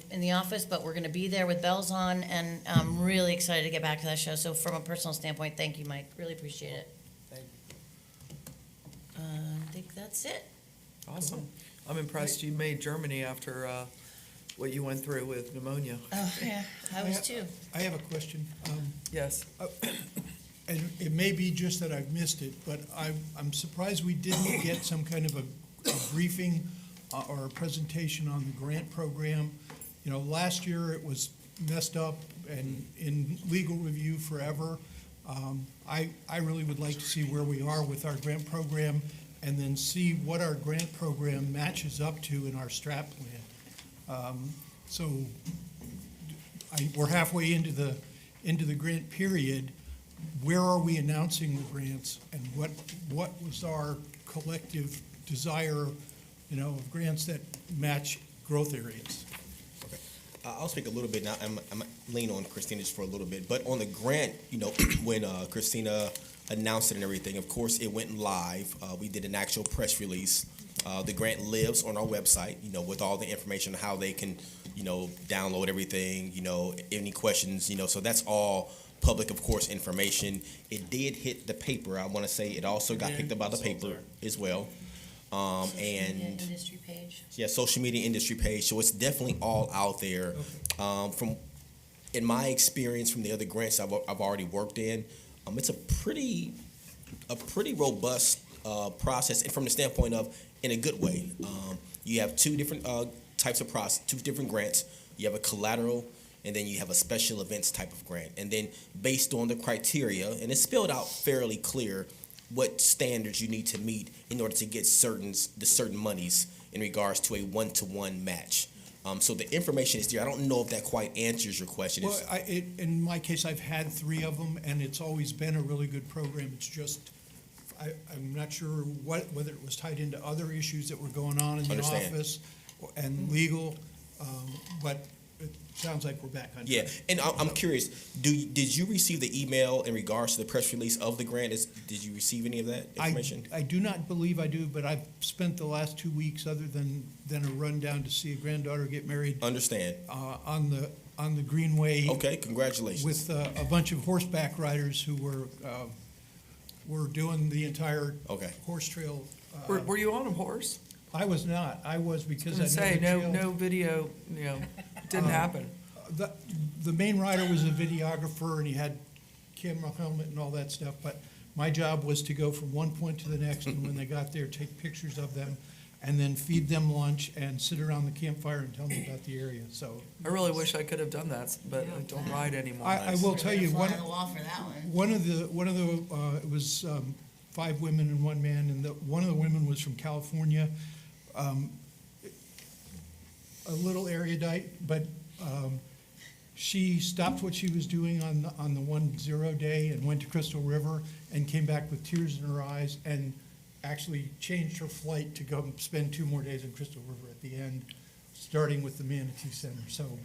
in the office, but we're gonna be there with bells on, and I'm really excited to get back to that show. So from a personal standpoint, thank you, Mike, really appreciate it. Thank I think that's it. Awesome. I'm impressed you made Germany after what you went through with pneumonia. Oh, yeah, I was too. I have a question. Yes. And it may be just that I've missed it, but I'm surprised we didn't get some kind of a briefing or a presentation on the grant program. You know, last year it was messed up and in legal review forever. I really would like to see where we are with our grant program and then see what our grant program matches up to in our strat plan. We're halfway into the grant period. Where are we announcing the grants, and what was our collective desire, of grants that match growth areas? Okay. I'll speak a little bit now. I'm lean on Christina just for a little bit, but on the grant, when Christina announced it and everything, of course, it went live. We did an actual press release. The grant lives on our website, with all the information on how they can, download everything, any questions, so that's all public, of course, information. It did hit the paper. I want to say it also got picked up by the paper as well. Social media industry page. Yeah, social media industry page. So it's definitely all out there. From in my experience from the other grants I've already worked in, it's a pretty robust process, and from the standpoint of in a good way. You have two different types of process, two different grants. You have a collateral, and then you have a special events type of grant. And then based on the criteria, and it's spelled out fairly clear, what standards you need to meet in order to get the certain monies in regards to a one-to-one match. So the information is there. I don't know if that quite answers your question. Well, in my case, I've had 3 of them, and it's always been a really good program. It's just, I'm not sure whether it was tied into other issues that were going on in the office and legal, but it sounds like we're back on track. Yeah, and I'm curious, did you receive the email in regards to the press release of the grant? Did you receive any of that information? I do not believe I do, but I've spent the last 2 weeks, other than a run down to see a granddaughter get married. Understand. On the Greenway. Okay, congratulations. With a bunch of horseback riders who were doing the entire horse trail. Were you on a horse? I was not. I was because no video, didn't happen. The main rider was a videographer, and he had camera helmet and all that stuff, but my job was to go from one point to the next, and when they got there, take pictures of them, and then feed them lunch and sit around the campfire and tell them about the area. So I really wish I could have done that, but I don't ride anymore. I will tell you, Fly on the wall for that one of the it was 5 women and 1 man, and one of the women was from California. A little erudite, but she stopped what she was doing on the 1-0 day and went to Crystal River and came back with tears in her eyes and actually changed her flight to go spend 2 more days in Crystal River at the end, starting with the Manatee Center. So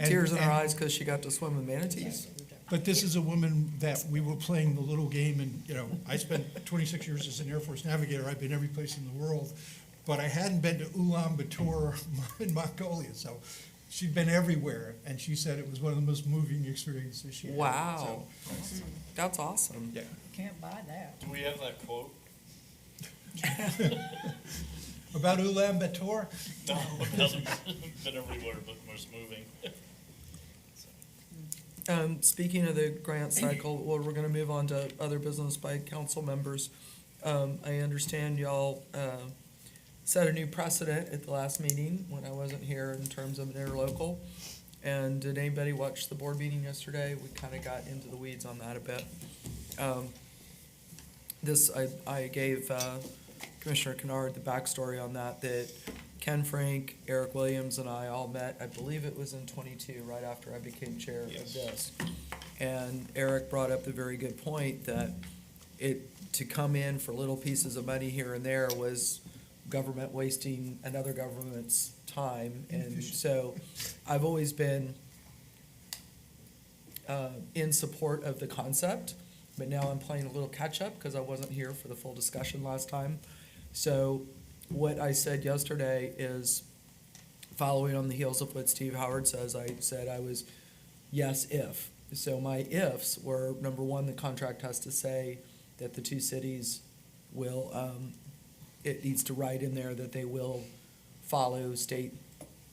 tears in her eyes because she got to swim with manatees. But this is a woman that we were playing the little game, and I spent 26 years as an Air Force navigator. I've been every place in the world. But I hadn't been to Ulaanbaatar in Mongolia, so she'd been everywhere, and she said it was one of the most moving experiences she had. Wow. So, That's awesome. yeah. Can't buy that. Do we have that quote? About Ulaanbaatar? No, it hasn't been everywhere, but most moving. Speaking of the grant cycle, well, we're gonna move on to other business by council members. I understand y'all, set a new precedent at the last meeting when I wasn't here in terms of an interlocal. And did anybody watch the board meeting yesterday? We kinda got into the weeds on that a bit. I gave, Commissioner Kennard the backstory on that Ken Frank, Eric Williams, and I all met, I believe it was in 22, right after I became chair of this. And Eric brought up the very good point that to come in for little pieces of money here and there was government wasting another government's time. And so I've always been in support of the concept, but now I'm playing a little catch-up because I wasn't here for the full discussion last time. So what I said yesterday is, following on the heels of what Steve Howard says, I said I was yes if. So my ifs were, number one, the contract has to say that the two cities will, it needs to write in there that they will follow state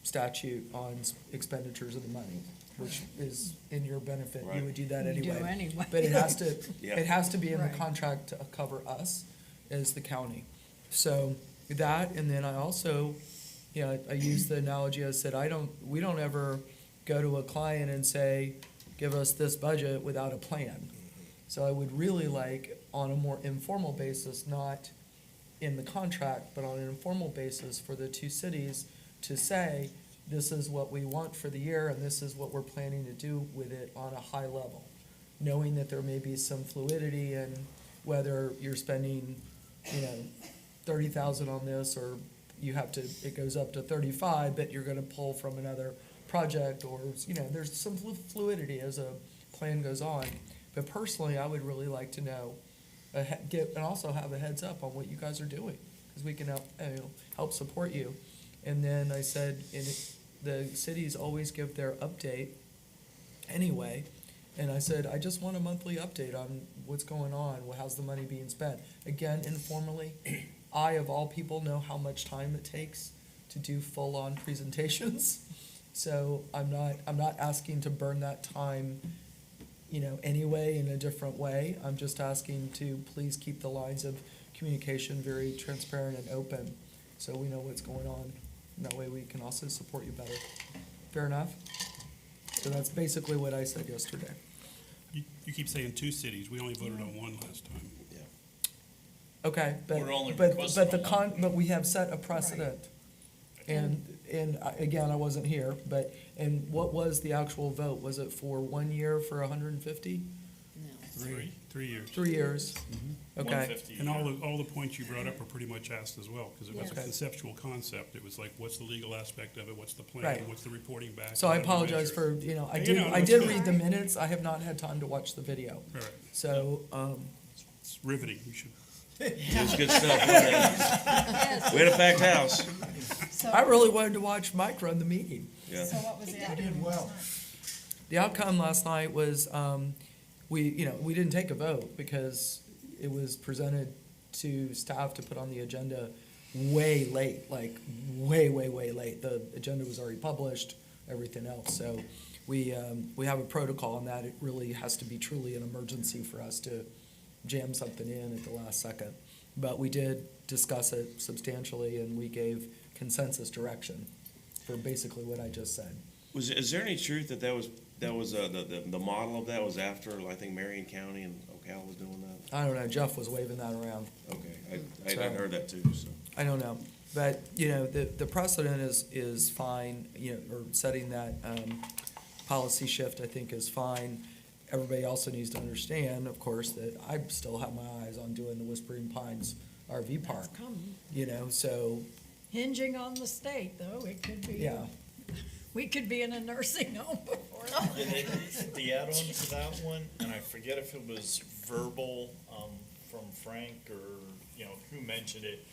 statute on expenditures of the money, which is in your benefit. You would do that You do anyway. anyway. But it has to, Yeah. it has to be in the Right. contract to cover us as the county. So that, and then I also, I used the analogy, I said, we don't ever go to a client and say, give us this budget without a plan. So I would really like, on a more informal basis, not in the contract, but on an informal basis for the two cities to say, this is what we want for the year and this is what we're planning to do with it on a high level. Knowing that there may be some fluidity in whether you're spending, 30,000 on this, or it goes up to 35, but you're gonna pull from another project, or, there's some fluidity as a plan goes on. But personally, I would really like to know, and also have a heads up on what you guys are doing, because we can help support you. And then I said, the cities always give their update anyway, and I said, I just want a monthly update on what's going on, how's the money being spent. Again, informally, I, of all people, know how much time it takes to do full-on presentations. So I'm not asking to burn that time, anyway, in a different way. I'm just asking to please keep the lines of communication very transparent and open, so we know what's going on. And that way we can also support you better. Fair enough? So that's basically what I said yesterday. You keep saying two cities. We only voted on one last time. Okay, We're only but requesting one. but we have set a precedent. And again, I wasn't here, and what was the actual vote? Was it for 1 year for 150? Three years. 3 years? Okay. 150 a And year. all the points you brought up were pretty much asked as well, because it was a Yeah. conceptual concept. It was like, what's the legal aspect of it? What's the plan? Right. What's the reporting back? So I How do you apologize measure for, it? I Yeah, did no, read the it's minutes. I have not had time to watch the video. All right. So, It's riveting. You should. It's good stuff. We had a packed house. I really wanted to watch Mike run the meeting. Yeah. So what was the You outcome did well. last night? The outcome last night was, we didn't take a vote because it was presented to staff to put on the agenda way late, like way late. The agenda was already published, everything else. So we have a protocol on that. It really has to be truly an emergency for us to jam something in at the last second. But we did discuss it substantially, and we gave consensus direction for basically what I just said. Is there any truth that was the model of that was after, I think, Marion County and Ocala was doing that? I don't know, Jeff was waving that around. Okay, I So- heard that too, so. I don't know, but, the precedent is fine, or setting that, policy shift, I think, is fine. Everybody also needs to understand, of course, that I still have my eyes on doing the Whispering Pines RV park, That's coming. so, Hinging on the state, though, it could be. yeah. We could be in a nursing home before. The add-on to that one, and I forget if it was verbal, from Frank or, who mentioned it,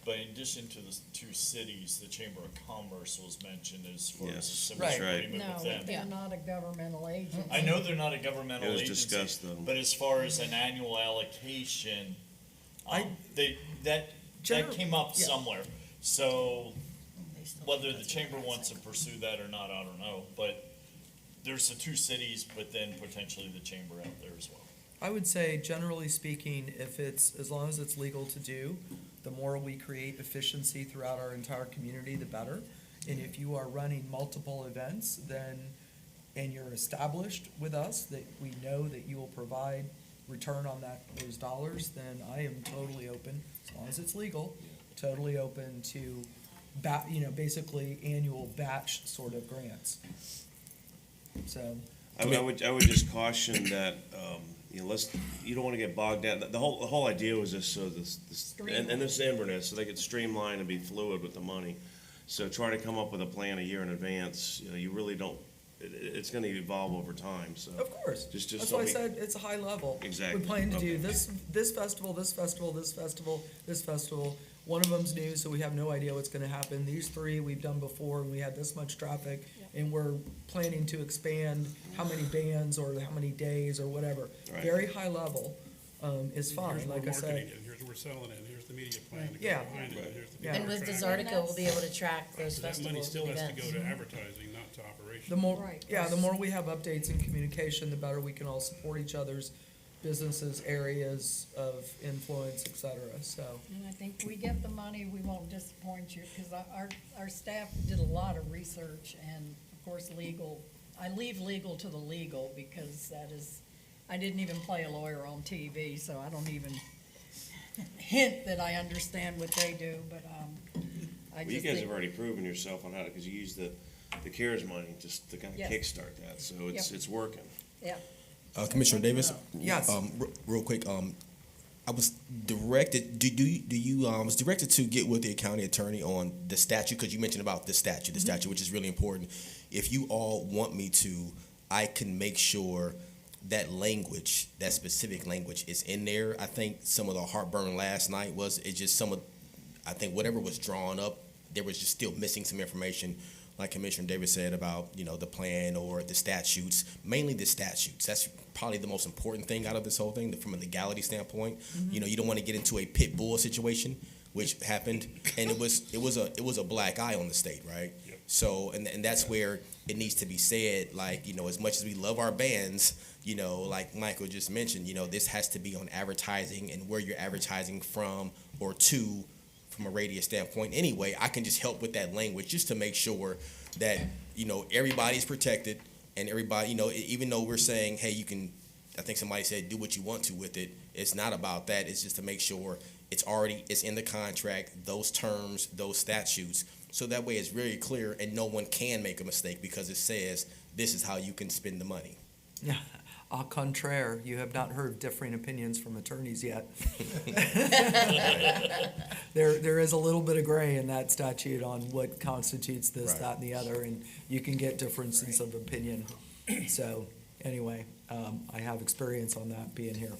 But in addition to the two cities, the Chamber of Commerce was mentioned as far as a Yes, similar that's right. agreement No, with them. they're not a governmental agency. I know they're not a governmental It was agency, discussed, though. but as far as an annual allocation, that Gener- came up yeah. somewhere. So whether the chamber wants to pursue that or not, I don't know. But there's the two cities, but then potentially the chamber out there as well. I would say, generally speaking, if it's, as long as it's legal to do, the more we create efficiency throughout our entire community, the better. And if you are running multiple events, then, and you're established with us, that we know that you will provide return on those dollars, then I am totally open, as long as it's legal, totally open to basically annual batch sort of grants. So, I would just caution that, you don't want to get bogged down. The whole idea was just so and this Inverness, so they could streamline and be fluid with the money. So try to come up with a plan a year in advance. You really don't. It's going to evolve over time. So of course, just that's why I said it's a high level. Exactly. We plan to do this festival, this festival, this festival, this festival. One of them's new, so we have no idea what's going to happen. These three we've done before, and we had this much traffic, and we're planning to expand how many bands or how many days or whatever. Right. Very high level is fine. Here's Like I where said, marketing is, here's where we're selling it, here's the media plan to go Yeah. behind it, here's the Yeah. And with track. Desartica, we'll be able to track those So that money festivals still and has to events. go to advertising, not to operations. the more, Right. the more we have updates and communication, the better we can all support each other's businesses, areas of influence, et cetera. So. And I think we get the money, we won't disappoint you, because our staff did a lot of research, and of course, legal. I leave legal to the legal, because that is, I didn't even play a lawyer on TV, so I don't even hint that I understand what they do, but, I Well, you just guys think. have already proven yourself on how because you used the CARES money just to kind of Yes. kickstart that. So Yep. it's working. Yeah. Commissioner Davis? Yes. Real quick, I was directed, was directed to get with the county attorney on the statute, because you mentioned about the statute, which is really important. If you all want me to, I can make sure that language, that specific language is in there. I think some of the heartburn last night was, I think whatever was drawn up, there was just still missing some information, like Commissioner Davis said about, the plan or the statutes, mainly the statutes. That's probably the most important thing out of this whole thing, from a legality standpoint. You don't want to get into a pit bull situation, which happened, and it was a black eye on the state, right? Yep. So, and that's where it needs to be said, like, as much as we love our bands, like Michael just mentioned, this has to be on advertising and where you're advertising from or to, from a radius standpoint. Anyway, I can just help with that language just to make sure that, everybody's protected, and everybody, even though we're saying, hey, you can, I think somebody said, do what you want to with it. It's not about that. It's just to make sure it's in the contract, those terms, those statutes. So that way it's very clear and no one can make a mistake because it says this is how you can spend the money. Yeah, au contraire, you have not heard differing opinions from attorneys yet. There is a little bit of gray in that statute on what constitutes this, Right. that, and the other, and you can get differences of opinion. So, anyway, I have experience on that being here.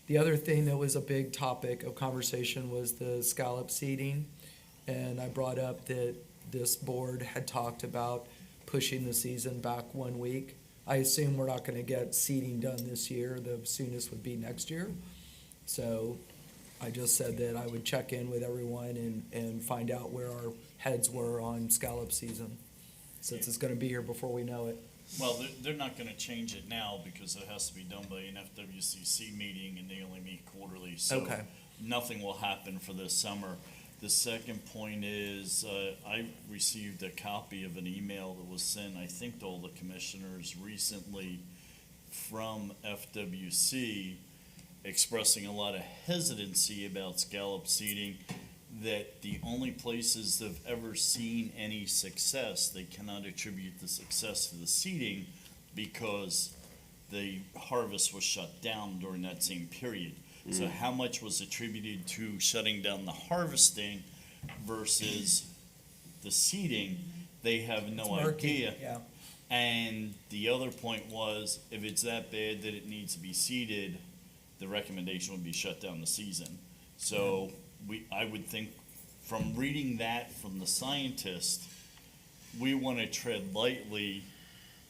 The other thing that was a big topic of conversation was the scallop seeding, and I brought up that this board had talked about pushing the season back 1 week. I assume we're not gonna get seeding done this year, the soonest would be next year. So I just said that I would check in with everyone and find out where our heads were on scallop season, since it's gonna be here before we know it. Well, they're not gonna change it now because it has to be done by an FWCC meeting and they only meet quarterly, so Okay. nothing will happen for this summer. The second point is, I received a copy of an email that was sent, I think, to all the commissioners recently from FWC expressing a lot of hesitancy about scallop seeding, that the only places they've ever seen any success, they cannot attribute the success to the seeding because the harvest was shut down during that same period. So how much was attributed to shutting down the harvesting versus the seeding, they have no It's murky, idea. yeah. And the other point was, if it's that bad that it needs to be seeded, the recommendation would be shut down the season. So I would think from reading that from the scientist, we want to tread lightly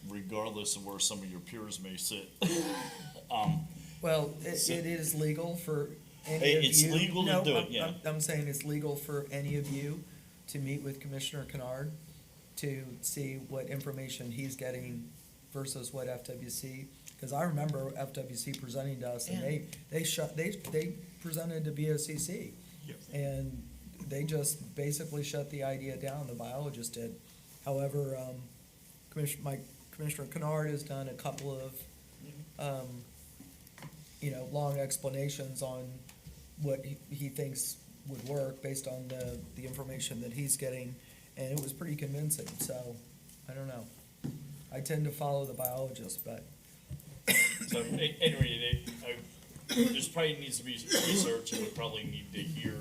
regardless of where some of your peers may sit. Well, it is legal for any of you. It's legal to No, do it, yeah. I'm saying it's legal for any of you to meet with Commissioner Kennard to see what information he's getting versus what FWC, because I remember FWC presenting to us, and they presented to BOCC. Yep. And they just basically shut the idea down, the biologist did. However, Commissioner Kennard has done a couple of, long explanations on what he thinks would work based on the information that he's getting, and it was pretty convincing, so, I don't know. I tend to follow the biologist, but. So, anyway, there's probably needs to be research, and we probably need to hear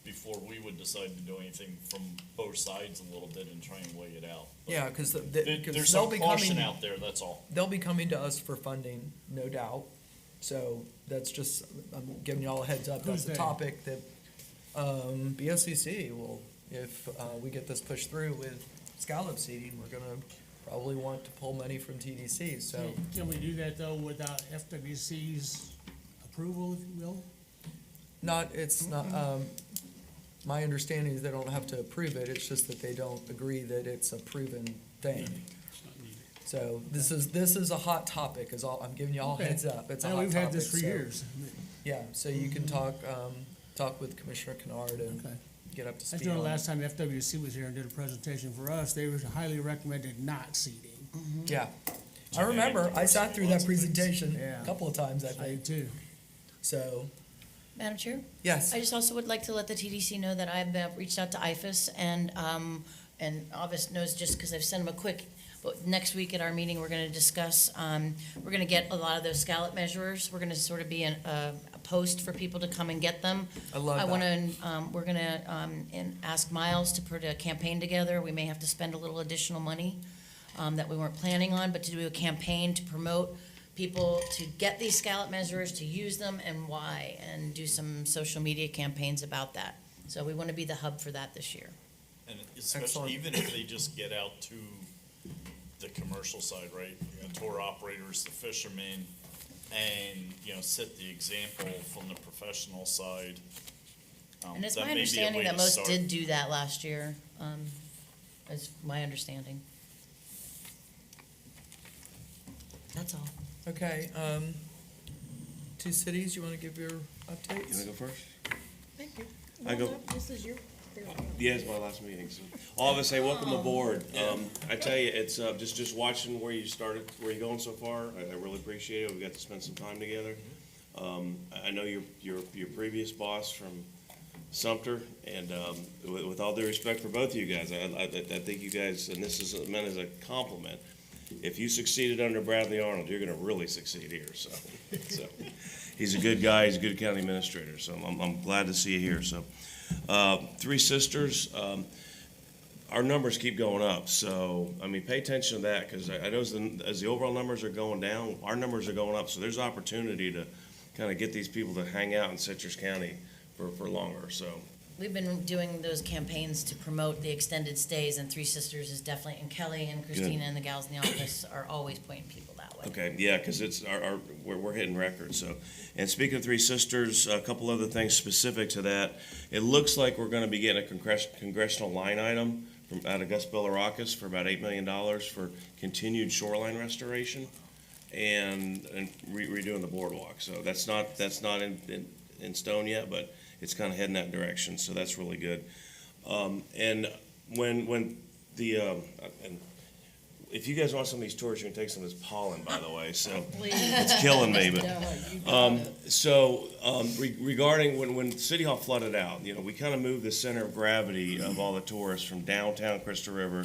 before we would decide to do anything from both sides a little bit and try and weigh it out. But Yeah, because there's some caution out there, that's all. They'll be coming to us for funding, no doubt. So that's just, I'm giving y'all a heads up, that's Who's a they? topic that, BOCC will, if, we get this pushed through with scallop seeding, we're gonna probably want to pull money from TDC, so. Can we do that though without FWC's approval, if you will? It's not, my understanding is they don't have to approve it, it's just that they don't agree that it's a proven thing. It's not needed. So this is a hot topic, is all, I'm giving you all Okay. heads up, it's a I know hot we've topic. had this for so- years. Yeah, so you can talk with Commissioner Kennard and Okay. get up to I speed know the on it. last time FWC was here and did a presentation for us, they were highly recommended not seeding. Yeah, I remember, I sat through that presentation Yeah. a couple of times, I I think, do too. so, Madam Chair? yes. I just also would like to let the TDC know that I've reached out to IFAS, and Avis knows just because I've sent them a quick, but next week at our meeting, we're gonna discuss, we're gonna get a lot of those scallop measurers. We're gonna sort of be a post for people to come and get them. I love that. We're gonna ask Miles to put a campaign together. We may have to spend a little additional money that we weren't planning on, but to do a campaign to promote people to get these scallop measurers, to use them and why, and do some social media campaigns about that. So we want to be the hub for that this year. And especially, Excellent. even if they just get out to the commercial side, right? Tour operators, the fishermen, and, set the example from the professional side. And it's that my may be a understanding way that to most start. did do that last year, is my understanding. That's all. Okay, two cities, you wanna give your You updates? wanna go first? Thank you. I go- This is your. Yeah, it's my last meeting, so. All of us say, welcome aboard. I tell you, it's, just watching where you started, where you're going so far, I really appreciate it. We got to spend some time together. I know your previous boss from Sumter, and, with all due respect for both of you guys, I think you guys, and this is meant as a compliment, if you succeeded under Bradley Arnold, you're gonna really succeed here, so. He's a good guy, he's a good county administrator, so I'm glad to see you here, so. Three Sisters, our numbers keep going up, so, pay attention to that, because I know as the overall numbers are going down, our numbers are going up, so there's opportunity to kind of get these people to hang out in Citrus County for longer, so. We've been doing those campaigns to promote the extended stays, and Three Sisters is definitely, and Kelly and Christina and the gals in the office are always pointing people that way. Okay, yeah, because it's we're hitting records, so. And speaking of Three Sisters, a couple other things specific to that. It looks like we're gonna be getting a congressional line item out of Gus Bilirakis for about $8 million for continued shoreline restoration and redoing the boardwalk. So that's not in stone yet, but it's kind of heading that direction, so that's really good. And when the, and if you guys want some of these tours, you can take some of this pollen, by the way, so it's killing me, but. Regarding when City Hall flooded out, we kind of moved the center of gravity of all the tourists from downtown Crystal River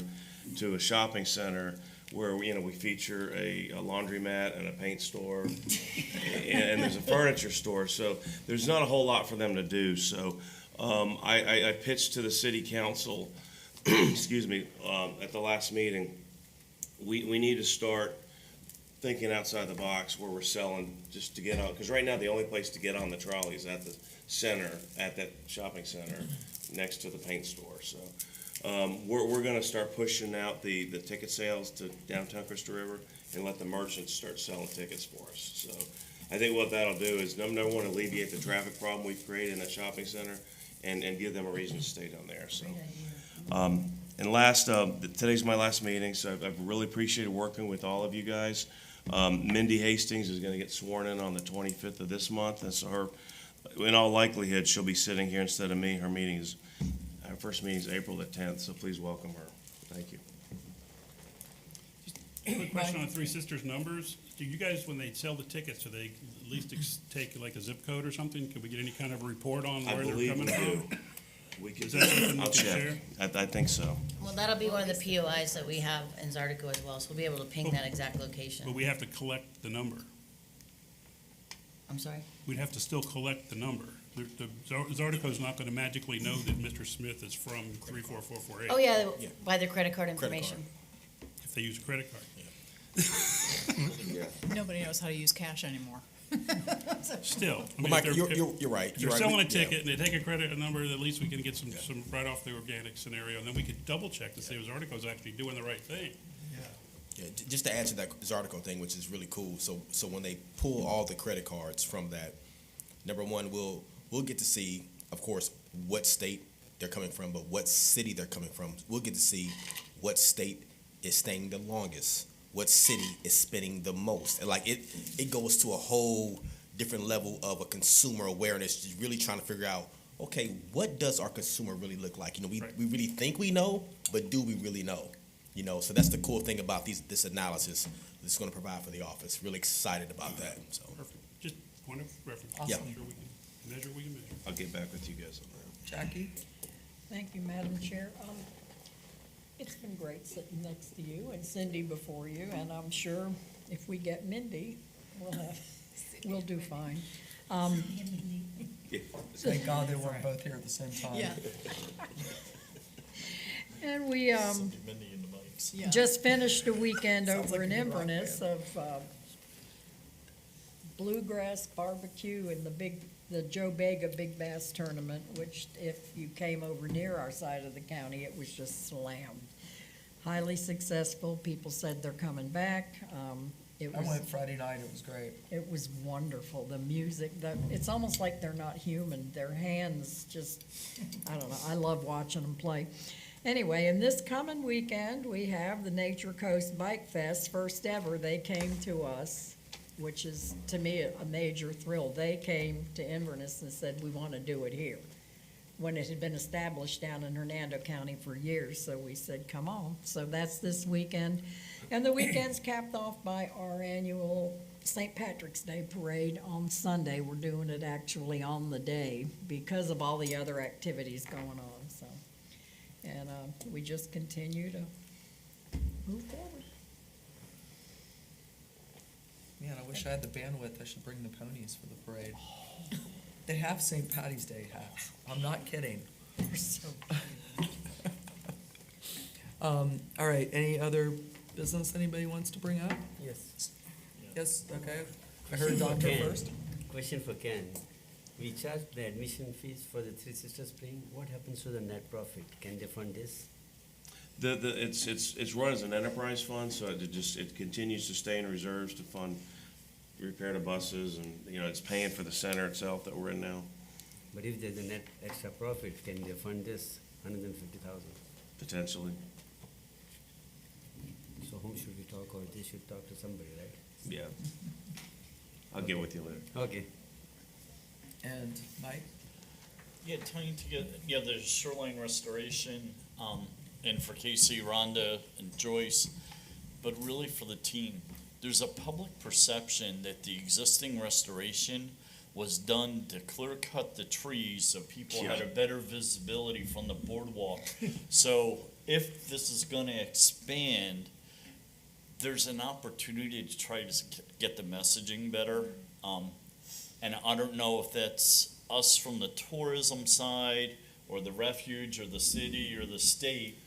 to a shopping center where, we feature a laundromat and a paint store, and there's a furniture store, so there's not a whole lot for them to do, so, I pitched to the city council, excuse me, at the last meeting, we need to start thinking outside the box where we're selling just to get on, because right now the only place to get on the trolley is at the center, at that shopping center, next to the paint store. So we're going to start pushing out the ticket sales to downtown Crystal River and let the merchants start selling tickets for us. So I think what that'll do is, number one, alleviate the traffic problem we've created in that shopping center and give them a reason to stay down there. So, and last, today's my last meeting, so I've really appreciated working with all of you guys. Mindy Hastings is going to get sworn in on the 25th of this month, and so in all likelihood, she'll be sitting here instead of me. Her first meeting is April the 10th, so please welcome her. Thank you. Quick question on Three Sisters numbers. Do you guys, when they sell the tickets, do they at least take like a zip code or something? Could we get any kind of report on where they're coming from? Is that something we I'll can check. share? I think so. Well, that'll be one of the POIs that we have in Zydeco as well, so we'll be able to ping that exact But location. we have to collect the number. I'm sorry? We'd have to still collect the number. Zydeco's not gonna magically know that Mr. Smith is from 34448. Oh, yeah, by their credit card information. If they use a credit card. Nobody knows how to use cash anymore. Still. I mean, Mike, if they're- you're right. If You're they're right. selling a Yeah. ticket and they take a credit number, at least we can get some right off the organic scenario, and then we could double check to see if Zydeco's actually doing the right thing. Yeah, just to answer that article thing, which is really cool. So when they pull all the credit cards from that, number one, we'll get to see, of course, what state they're coming from, but what city they're coming from. We'll get to see what state is staying the longest, what city is spending the most. And like it goes to a whole different level of a consumer awareness, just really trying to figure out, okay, what does our consumer really look like? You know, we really think we know, but do we really know? You know, so that's the cool thing about this analysis that's going to provide for the office. Really excited about that. So Perfect. Just point of reference. Yeah. I'm sure we can measure, we can measure. I'll get back with you guys on that. Jackie? Thank you, Madam Chair. It's been great sitting next to you and Cindy before you, and I'm sure if we get Mindy, we'll do fine. Thank God they weren't both here at the same time. Yeah. And we just finished a weekend Sounds over like in a good rock Inverness of bluegrass barbecue and the Joe Bega Big Bass Tournament, which if you came over near our side of the county, it was just slammed. Highly successful. People said they're coming back. I went Friday night, it was great. It was wonderful. The music, it's almost like they're not human. Their hands just, I don't know. I love watching them play. Anyway, and this coming weekend, we have the Nature Coast Bike Fest, first ever. They came to us, which is, to me, a major thrill. They came to Inverness and said, we want to do it here, when it had been established down in Hernando County for years. So we said, come on. So that's this weekend. And the weekend's capped off by our annual St. Patrick's Day Parade on Sunday. We're doing it actually on the day because of all the other activities going on, so. And we just continue to move forward. Man, I wish I had the bandwidth. I should bring the ponies for the parade. They have St. Patty's Day hats. I'm not kidding. They're so All right, any other business anybody wants to bring up? Yes. Yes, okay. I heard Doctor Ken. first. Question for Ken. We charge the admission fees for the Three Sisters Spring. What happens to the net profit? Can they fund this? It's run as an enterprise fund, so it continues to stay in reserves to fund repair to buses, and, you know, it's paying for the center itself that we're in now. But if there's a net extra profit, can they fund this 150,000? Potentially. So whom should we talk, or they should talk to somebody, right? Yeah. I'll get with you later. Okay. And Mike? Yeah, tying together, yeah, there's shoreline restoration, and for Casey, Rhonda, and Joyce, but really for the team. There's a public perception that the existing restoration was done to clear cut the trees so people had a better visibility from the boardwalk. So if this is gonna expand, there's an opportunity to try to get the messaging better. And I don't know if that's us from the tourism side, or the refuge, or the city, or the state,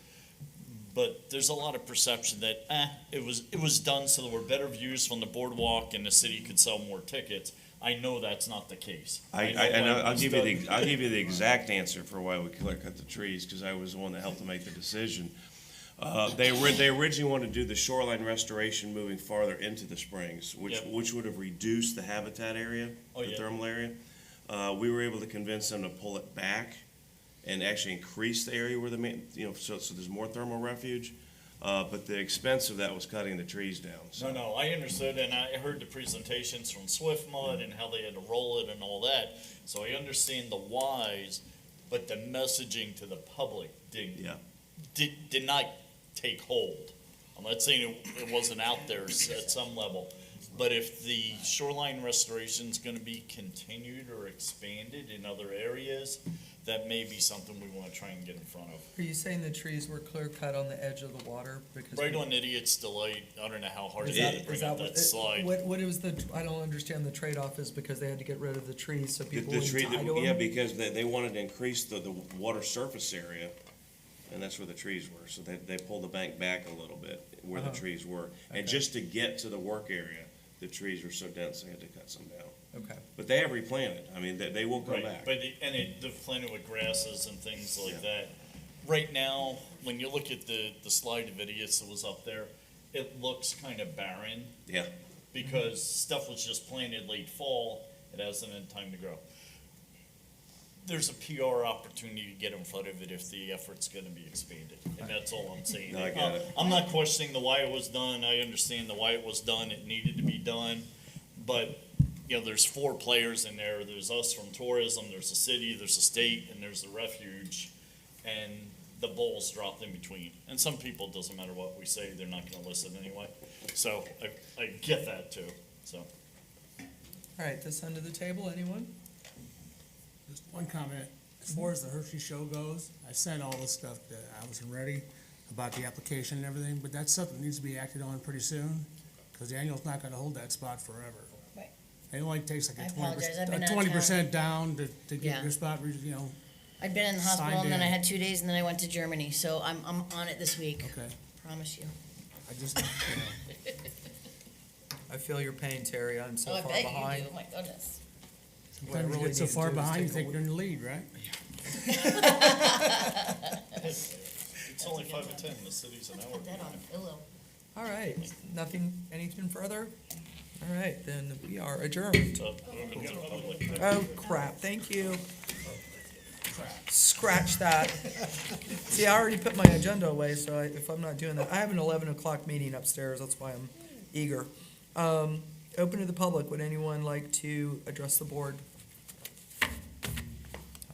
but there's a lot of perception that it was done so there were better views from the boardwalk and the city could sell more tickets. I know that's not the case. I'll give you the exact answer for why we clear cut the trees, because I was the one that helped to make the decision. They originally wanted to do the shoreline restoration moving farther into the springs, which would have reduced the habitat area, the thermal area. We were able to convince them to pull it back and actually increase the area where so there's more thermal refuge. But the expense of that was cutting the trees down. So. No, I understood, and I heard the presentations from Swift Mud and how they had to roll it and all that. So I understand the whys, but the messaging to the public did not take hold. I'm not saying it wasn't out there at some level, but if the shoreline restoration is going to be continued or expanded in other areas, that may be something we want to try and get in front of. Are you saying the trees were clear cut on the edge of the water? Because Right on Idiot's Delight, I don't know how hard it is to bring up that slide. What was I don't understand the trade-off is because they had to get rid of the trees so people wouldn't tie to them? Yeah, because they wanted to increase the water surface area, and that's where the trees were. So they pulled the bank back a little bit where the trees were. And just to get to the work area, the trees were so dense they had to cut some down. Okay. But they have replanted. I mean, they will come back. But they're planted with grasses and things like that. Right now, when you look at the slide of Idiots that was up there, it looks kind of barren. Yeah. Because stuff was just planted late fall, it hasn't had time to grow. There's a PR opportunity to get in front of it if the effort's gonna be expanded, and that's all I'm saying. No, I get it. I'm not questioning the why it was done, I understand the why it was done, it needed to be done, but, there's 4 players in there, there's us from tourism, there's the city, there's the state, and there's the refuge, and the ball's dropped in between. And some people, it doesn't matter what we say, they're not gonna listen anyway, so I get that too, so. All right, this end of the table, anyone? Just one comment. As far as the Hershey show goes, I sent all the stuff that I wasn't ready about the application and everything, but that's something that needs to be acted on pretty soon, because Daniel's not gonna hold that spot forever. Right. It only takes like I apologize. I've been a out of 20% down to get Yeah. your spot, I'd been in the hospital signed and then I in. had 2 days and then I went to Germany, so I'm on it this week. Okay. Promise you. I just, I feel your pain, Terry. I'm so Oh, I far bet behind. you do. Oh my goodness. What I sometimes you really get so need to far do is behind, you take a think you're in the lead, right? It's only 5 to 10, the city's an hour. Put that on a pillow. All right, anything further? All right, then we are adjourned. Oh, crap, thank you. Scratch that. See, I already put my agenda away, so if I'm not doing that, I have an 11 o'clock meeting upstairs, that's why I'm eager. Open to the public, would anyone like to address the board?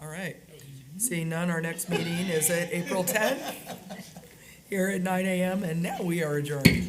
All right, seeing none, our next meeting is at April 10th, here at 9 a.m., and now we are adjourned.